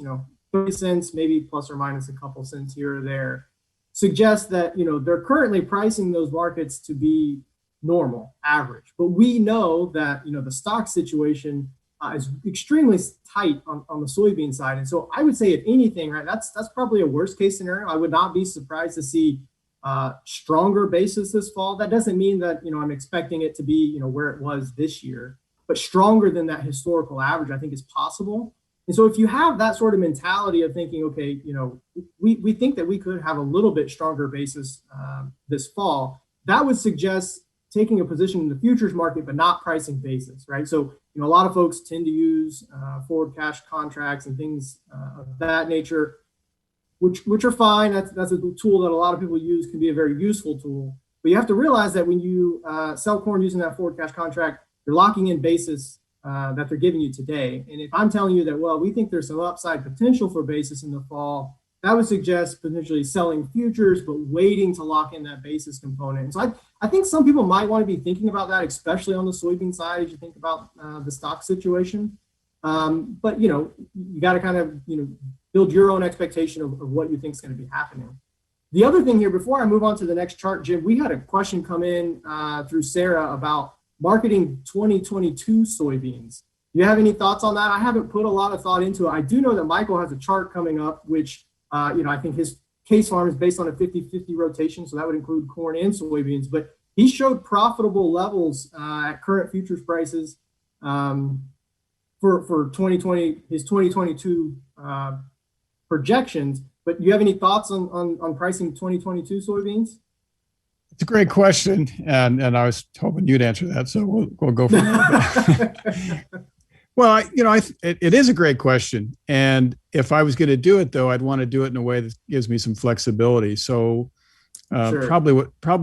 30 cents, maybe plus or minus a couple cents here or there, suggests that, they're currently pricing those markets to be normal, average. But we know that, the stock situation is extremely tight on the soybean side. And so I would say, if anything, right, that's probably a worst case scenario. I would not be surprised to see stronger basis this fall. That doesn't mean that, I'm expecting it to be, where it was this year, but stronger than that historical average, I think is possible. And so if you have that sort of mentality of thinking, okay, we think that we could have a little bit stronger basis this fall, that would suggest taking a position in the futures market, but not pricing basis, right? So, a lot of folks tend to use forward cash contracts and things of that nature, which are fine. That's a tool that a lot of people use, can be a very useful tool. But you have to realize that when you sell corn using that forward cash contract, you're locking in basis that they're giving you today. And if I'm telling you that, well, we think there's some upside potential for basis in the fall, that would suggest potentially selling futures, but waiting to lock in that basis component. And so I think some people might want to be thinking about that, especially on the soybean side, as you think about the stock situation. But, you got to kind of, build your own expectation of what you think is going to be happening. The other thing here, before I move on to the next chart, Jim, we had a question come in through Sarah about marketing 2022 soybeans. Do you have any thoughts on that? I haven't put a lot of thought into it. I do know that Michael has a chart coming up, which, I think his case farm is based on a 50-50 rotation, so that would include corn and soybeans. But he showed profitable levels at current futures prices for 2020, his 2022 projections. But do you have any thoughts on pricing 2022 soybeans? It's a great question, and I was hoping you'd answer that, so we'll go for it. Well, it is a great question, and if I was going to do it, though, I'd want to do it in a way that gives me some flexibility. So, sure. Probably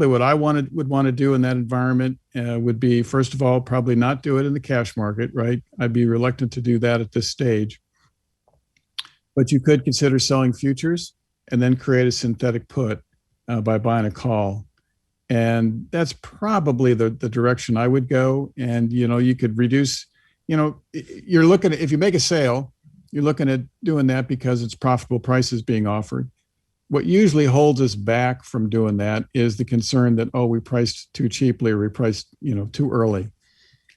what I would want to do in that environment would be, first of all, probably not do it in the cash market, right? I'd be reluctant to do that at this stage. But you could consider selling futures and then create a synthetic put by buying a call. And that's probably the direction I would go. And, you could reduce, you're looking at, if you make a sale, you're looking at doing that because it's profitable prices being offered. What usually holds us back from doing that is the concern that, we priced too cheaply or we priced, too early.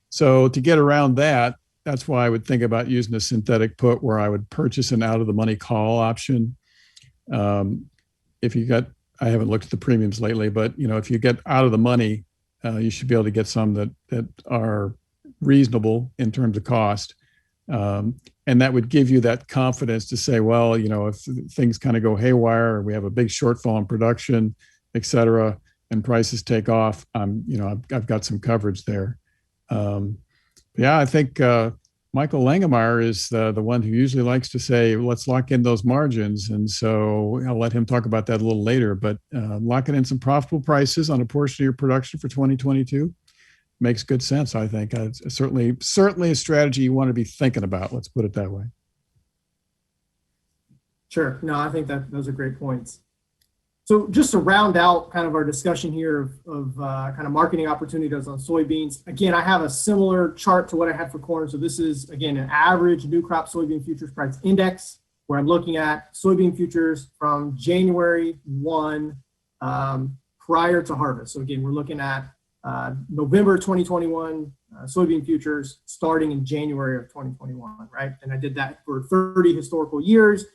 So to get around that, that's why I would think about using a synthetic put where I would purchase an out of the money call option. If you got, I haven't looked at the premiums lately, but if you get out of the money, you should be able to get some that are reasonable in terms of cost. And that would give you that confidence to say, well, if things kind of go haywire or we have a big shortfall in production, et cetera, and prices take off, I've got some coverage there. I think Michael Langemeier is the one who usually likes to say, let's lock in those margins. And so I'll let him talk about that a little later, but locking in some profitable prices on a portion of your production for 2022 makes good sense, I think. It's certainly a strategy you want to be thinking about. Let's put it that way. Sure. No, I think that those are great points. So just to round out kind of our discussion here of kind of marketing opportunities on soybeans, again, I have a similar chart to what I had for corn. So this is, again, an average new crop soybean futures price index, where I'm looking at soybean futures from January 1 prior to harvest. So again, we're looking at November 2021 soybean futures starting in January of 2021, right? And I did that for 30 historical years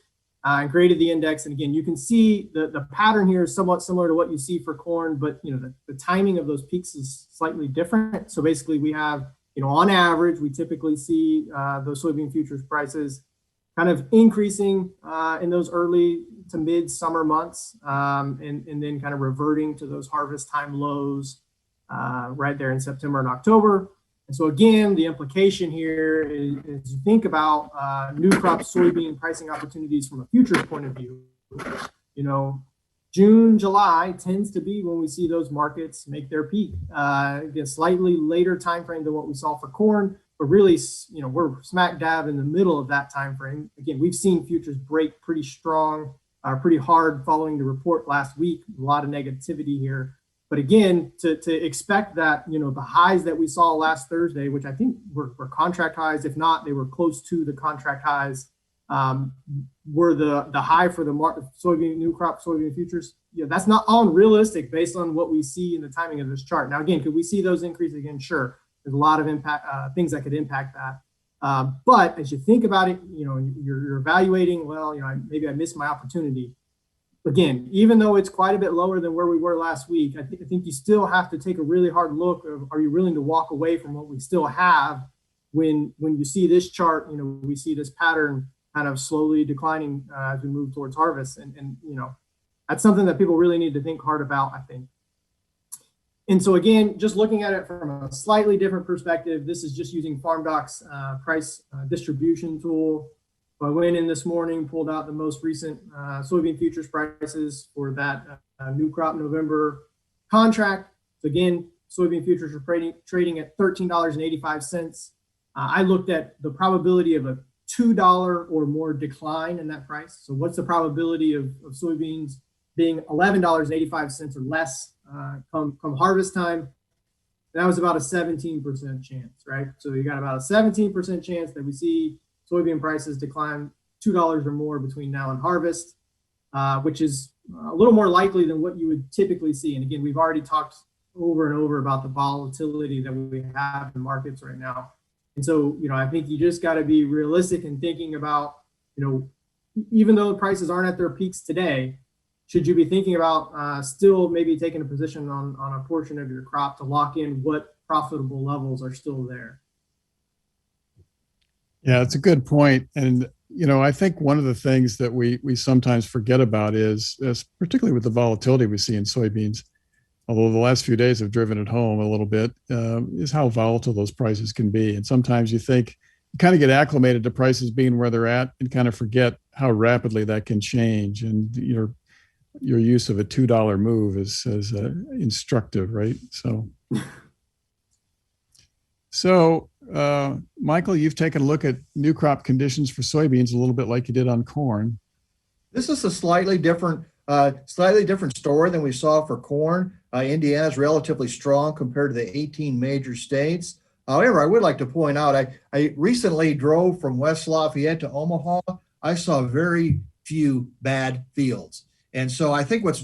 and created the index. And again, you can see the pattern here is somewhat similar to what you see for corn, but the timing of those peaks is slightly different. So basically we have, on average, we typically see those soybean futures prices kind of increasing in those early to mid summer months, and then kind of reverting to those harvest time lows right there in September and October. And so again, the implication here is you think about new crop soybean pricing opportunities from a futures point of view. June, July tends to be when we see those markets make their peak. Again, slightly later time frame than what we saw for corn, but really, we're smack dab in the middle of that time frame. Again, we've seen futures break pretty strong, pretty hard following the report last week. A lot of negativity here. But again, to expect that, the highs that we saw last Thursday, which I think were contract highs, if not, they were close to the contract highs, were the high for the new crop soybean futures. That's not unrealistic based on what we see in the timing of this chart. Now, again, could we see those increase again? Sure. There's a lot of impact things that could impact that. But as you think about it, you're evaluating, maybe I missed my opportunity. Again, even though it's quite a bit lower than where we were last week, I think you still have to take a really hard look of, are you willing to walk away from what we still have when you see this chart, we see this pattern kind of slowly declining as we move towards harvest. And that's something that people really need to think hard about, I think. And so again, just looking at it from a slightly different perspective, this is just using FarmDoc's price distribution tool. So I went in this morning, pulled out the most recent soybean futures prices for that new crop November contract. So again, soybean futures are trading at $13.85. I looked at the probability of a $2 or more decline in that price. So what's the probability of soybeans being $11.85 or less come harvest time? That was about a 17% chance, right? So you got about a 17% chance that we see soybean prices decline $2 or more between now and harvest, which is a little more likely than what you would typically see. And again, we've already talked over and over about the volatility that we have in markets right now. And so, I think you just got to be realistic in thinking about, even though prices aren't at their peaks today, should you be thinking about still maybe taking a position on a portion of your crop to lock in what profitable levels are still there? Yeah, it's a good point. And, I think one of the things that we sometimes forget about is particularly with the volatility we see in soybeans, although the last few days have driven it home a little bit, is how volatile those prices can be. And sometimes you kind of get acclimated to prices being where they're at and kind of forget how rapidly that can change. And your use of a $2 move is instructive, right? So, Michael, you've taken a look at new crop conditions for soybeans a little bit like you did on corn. This is a slightly different story than we saw for corn. Indiana is relatively strong compared to the 18 major states. However, I would like to point out, I recently drove from West Lafayette to Omaha. I saw very few bad fields. And so I think what's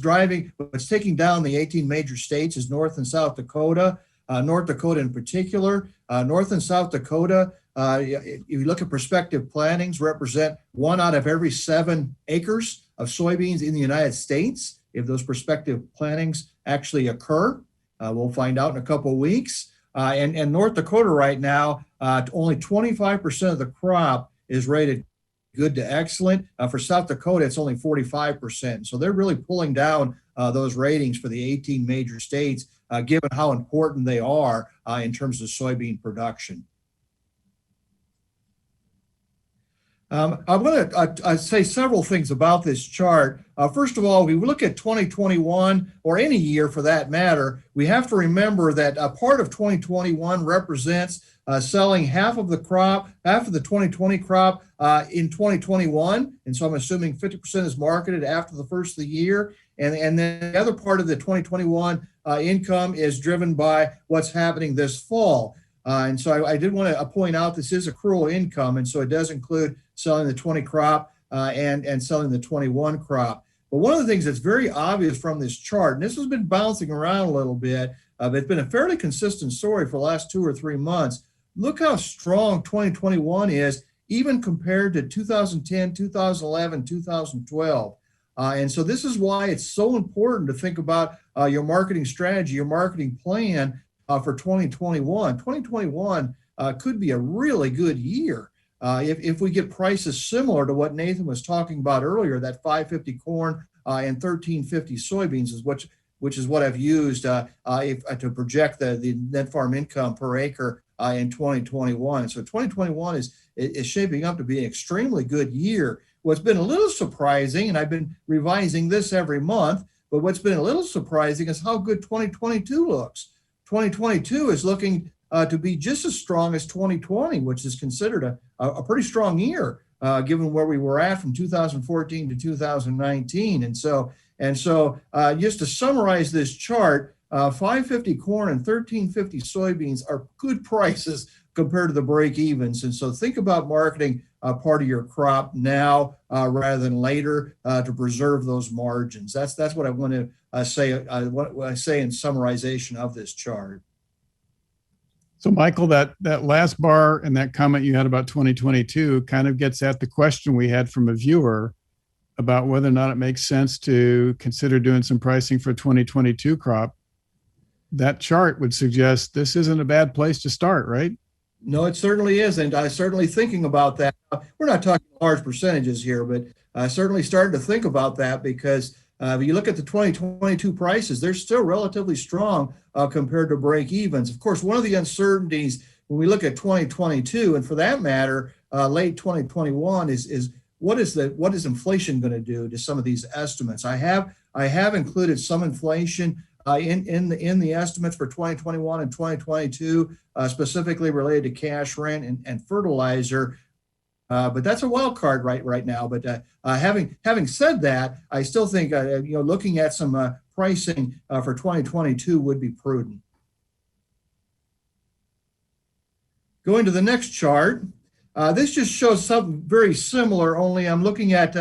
taking down the 18 major states is North and South Dakota, North Dakota in particular. North and South Dakota, if you look at prospective plantings, represent 1 out of every 7 acres of soybeans in the United States. If those prospective plantings actually occur, we'll find out in a couple of weeks. And North Dakota right now, only 25% of the crop is rated good to excellent. For South Dakota, it's only 45%. So they're really pulling down those ratings for the 18 major states, given how important they are in terms of soybean production. I'm going to say several things about this chart. First of all, we look at 2021, or any year for that matter, we have to remember that a part of 2021 represents selling half of the 2020 crop in 2021. And so I'm assuming 50% is marketed after the first of the year. And then the other part of the 2021 income is driven by what's happening this fall. And so I did want to point out this is accrual income, and so it does include selling the 20 crop and selling the 21 crop. But one of the things that's very obvious from this chart, and this has been bouncing around a little bit, but it's been a fairly consistent story for the last 2 or 3 months. Look how strong 2021 is, even compared to 2010, 2011, 2012. And so this is why it's so important to think about your marketing strategy, your marketing plan for 2021. 2021 could be a really good year if we get prices similar to what Nathan was talking about earlier, that 550 corn and 1350 soybeans is which is what I've used to project the net farm income per acre in 2021. So 2021 is shaping up to be an extremely good year. What's been a little surprising, and I've been revising this every month, but what's been a little surprising is how good 2022 looks. 2022 is looking to be just as strong as 2020, which is considered a pretty strong year, given where we were at from 2014 to 2019. And so just to summarize this chart, 550 corn and 1350 soybeans are good prices compared to the break evens. And so think about marketing part of your crop now rather than later to preserve those margins. That's what I want to say. What I say in summarization of this chart. So, Michael, that last bar and that comment you had about 2022 kind of gets at the question we had from a viewer about whether or not it makes sense to consider doing some pricing for 2022 crop. That chart would suggest this isn't a bad place to start, right? No, it certainly isn't. I'm certainly thinking about that. We're not talking large percentages here, but I certainly started to think about that because if you look at the 2022 prices, they're still relatively strong compared to break evens. Of course, one of the uncertainties when we look at 2022, and for that matter, late 2021, is what is inflation going to do to some of these estimates? I have included some inflation in the estimates for 2021 and 2022, specifically related to cash rent and fertilizer. But that's a wild card right now. But having said that, I still think looking at some pricing for 2022 would be prudent. Going to the next chart, this just shows something very similar. Only I'm looking at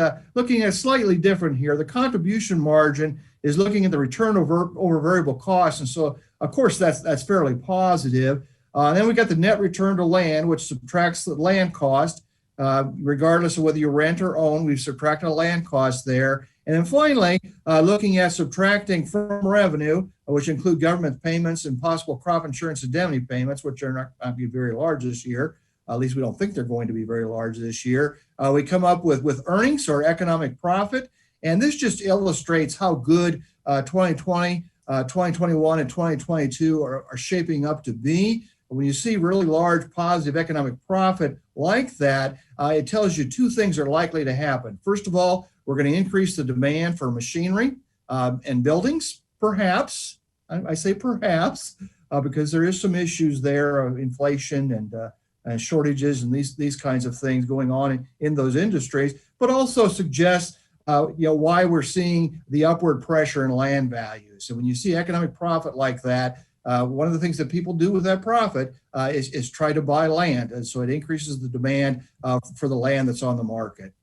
slightly different here. The contribution margin is looking at the return over variable costs, and so of course that's fairly positive. Then we got the net return to land, which subtracts the land cost. Regardless of whether you rent or own, we've subtracted a land cost there. And then finally, looking at subtracting from revenue, which include government payments and possible crop insurance indemnity payments, which are not going to be very large this year. At least we don't think they're going to be very large this year. We come up with earnings or economic profit. And this just illustrates how good 2020, 2021, and 2022 are shaping up to be. When you see really large positive economic profit like that, it tells you two things are likely to happen. First of all, we're going to increase the demand for machinery and buildings, perhaps. I say perhaps because there is some issues there of inflation and shortages and these kinds of things going on in those industries, but also suggests why we're seeing the upward pressure in land values. So when you see economic profit like that, one of the things that people do with that profit is try to buy land. And so it increases the demand for the land that's on the market.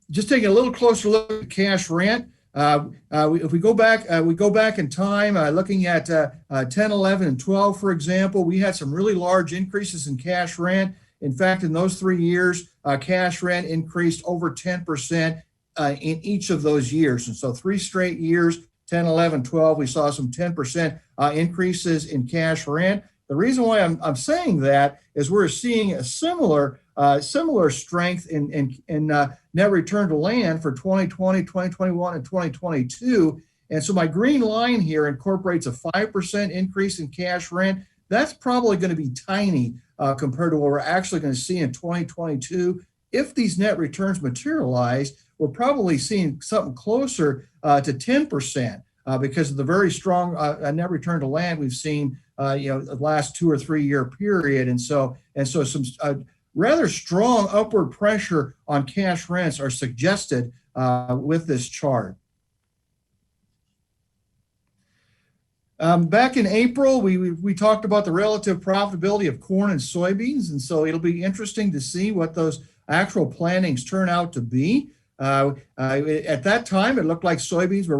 Just taking a little closer look at cash rent. If we go back in time, looking at 10, 11, and 12, for example, we had some really large increases in cash rent. In fact, in those 3 years, cash rent increased over 10% in each of those years. And so 3 straight years, 10, 11, 12, we saw some 10% increases in cash rent. The reason why I'm saying that is we're seeing a similar strength in net return to land for 2020, 2021, and 2022. And so my green line here incorporates a 5% increase in cash rent. That's probably going to be tiny compared to what we're actually going to see in 2022. If these net returns materialize, we're probably seeing something closer to 10% because of the very strong net return to land we've seen, the last 2 or 3 year period. And so some rather strong upward pressure on cash rents are suggested with this chart. Back in April, we talked about the relative profitability of corn and soybeans, and so it'll be interesting to see what those actual plantings turn out to be. At that time, it looked like soybeans were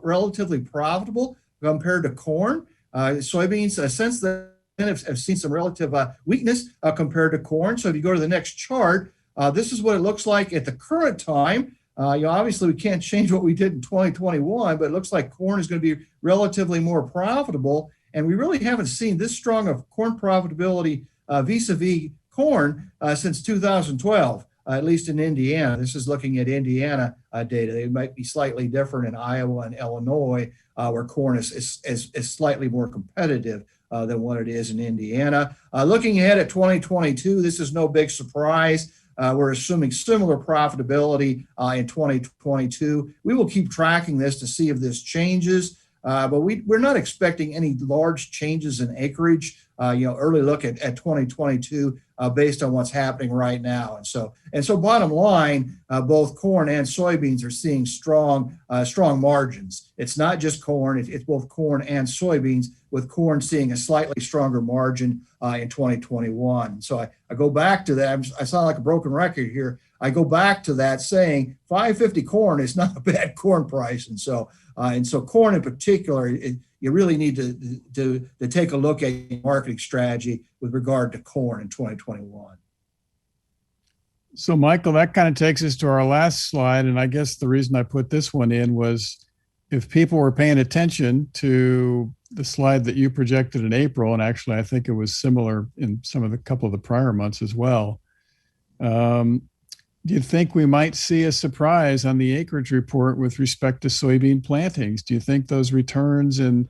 relatively profitable compared to corn. Soybeans, since then, have seen some relative weakness compared to corn. So if you go to the next chart, this is what it looks like at the current time. Obviously, we can't change what we did in 2021, but it looks like corn is going to be relatively more profitable. And we really haven't seen this strong of corn profitability vis-a-vis corn since 2012, at least in Indiana. This is looking at Indiana data. They might be slightly different in Iowa and Illinois, where corn is slightly more competitive than what it is in Indiana. Looking ahead at 2022, this is no big surprise. We're assuming similar profitability in 2022. We will keep tracking this to see if this changes, but we're not expecting any large changes in acreage. Early look at 2022 based on what's happening right now. And so bottom line, both corn and soybeans are seeing strong margins. It's not just corn, it's both corn and soybeans, with corn seeing a slightly stronger margin in 2021. So I go back to that. I sound like a broken record here. I go back to that saying $5.50 corn is not a bad corn price. And so corn in particular, you really need to take a look at your marketing strategy with regard to corn in 2021. So, Michael, that kind of takes us to our last slide. And I guess the reason I put this one in was if people were paying attention to the slide that you projected in April, and actually I think it was similar in couple of the prior months as well. Do you think we might see a surprise on the acreage report with respect to soybean plantings? Do you think those returns in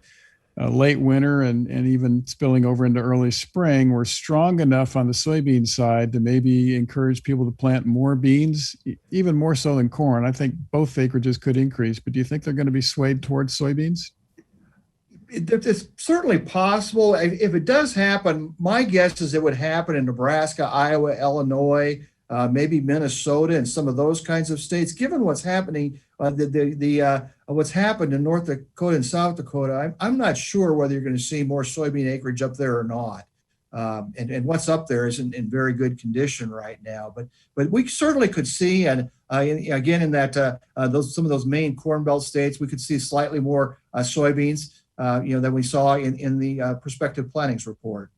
late winter and even spilling over into early spring were strong enough on the soybean side to maybe encourage people to plant more beans, even more so than corn? I think both acreages could increase, but do you think they're going to be swayed towards soybeans? It's certainly possible. If it does happen, my guess is it would happen in Nebraska, Iowa, Illinois, maybe Minnesota and some of those kinds of states. Given what's happening, what's happened in North Dakota and South Dakota, I'm not sure whether you're going to see more soybean acreage up there or not. And what's up there isn't in very good condition right now. But we certainly could see, and again in that some of those main Corn Belt states, we could see slightly more soybeans than we saw in the prospective plantings report.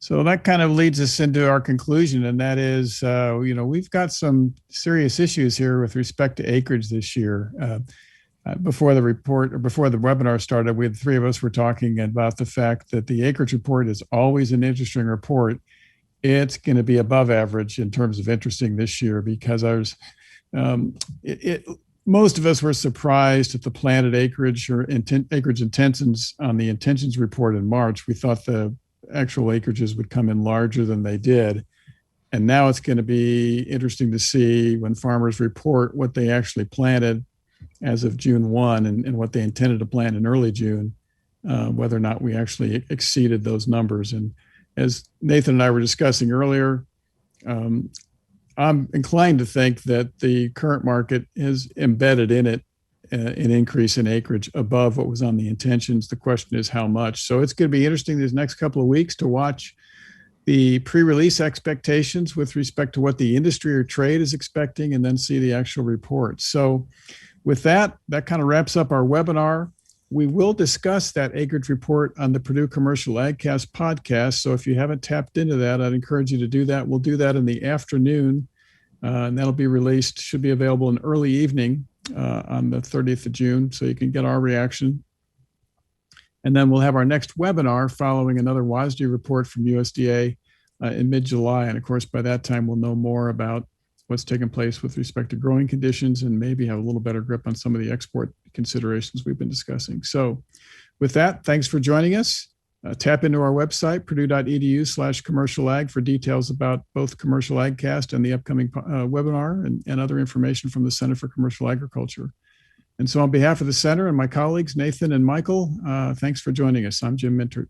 So that kind of leads us into our conclusion, and that is, we've got some serious issues here with respect to acreage this year. Before the webinar started, the three of us were talking about the fact that the acreage report is always an interesting report. It's going to be above average in terms of interesting this year because most of us were surprised at the planted acreage or acreage intentions on the intentions report in March. We thought the actual acreages would come in larger than they did. And now it's going to be interesting to see when farmers report what they actually planted as of June 1 and what they intended to plant in early June, whether or not we actually exceeded those numbers. And as Nathan and I were discussing earlier, I'm inclined to think that the current market has embedded in it an increase in acreage above what was on the intentions. The question is how much. So it's going to be interesting these next couple of weeks to watch the pre-release expectations with respect to what the industry or trade is expecting, and then see the actual report. So with that kind of wraps up our webinar. We will discuss that acreage report on the Purdue Commercial AgCast podcast. So if you haven't tapped into that, I'd encourage you to do that. We'll do that in the afternoon, and that'll be released, should be available in early evening on the 30th of June, so you can get our reaction. And then we'll have our next webinar following another WASDE report from USDA in mid-July. And of course, by that time, we'll know more about what's taking place with respect to growing conditions and maybe have a little better grip on some of the export considerations we've been discussing. So with that, thanks for joining us. Tap into our website, purdue.edu/commercial ag, for details about both Commercial AgCast and the upcoming webinar and other information from the Center for Commercial Agriculture. And so on behalf of the center and my colleagues, Nathan and Michael, thanks for joining us. I'm Jim Mintert.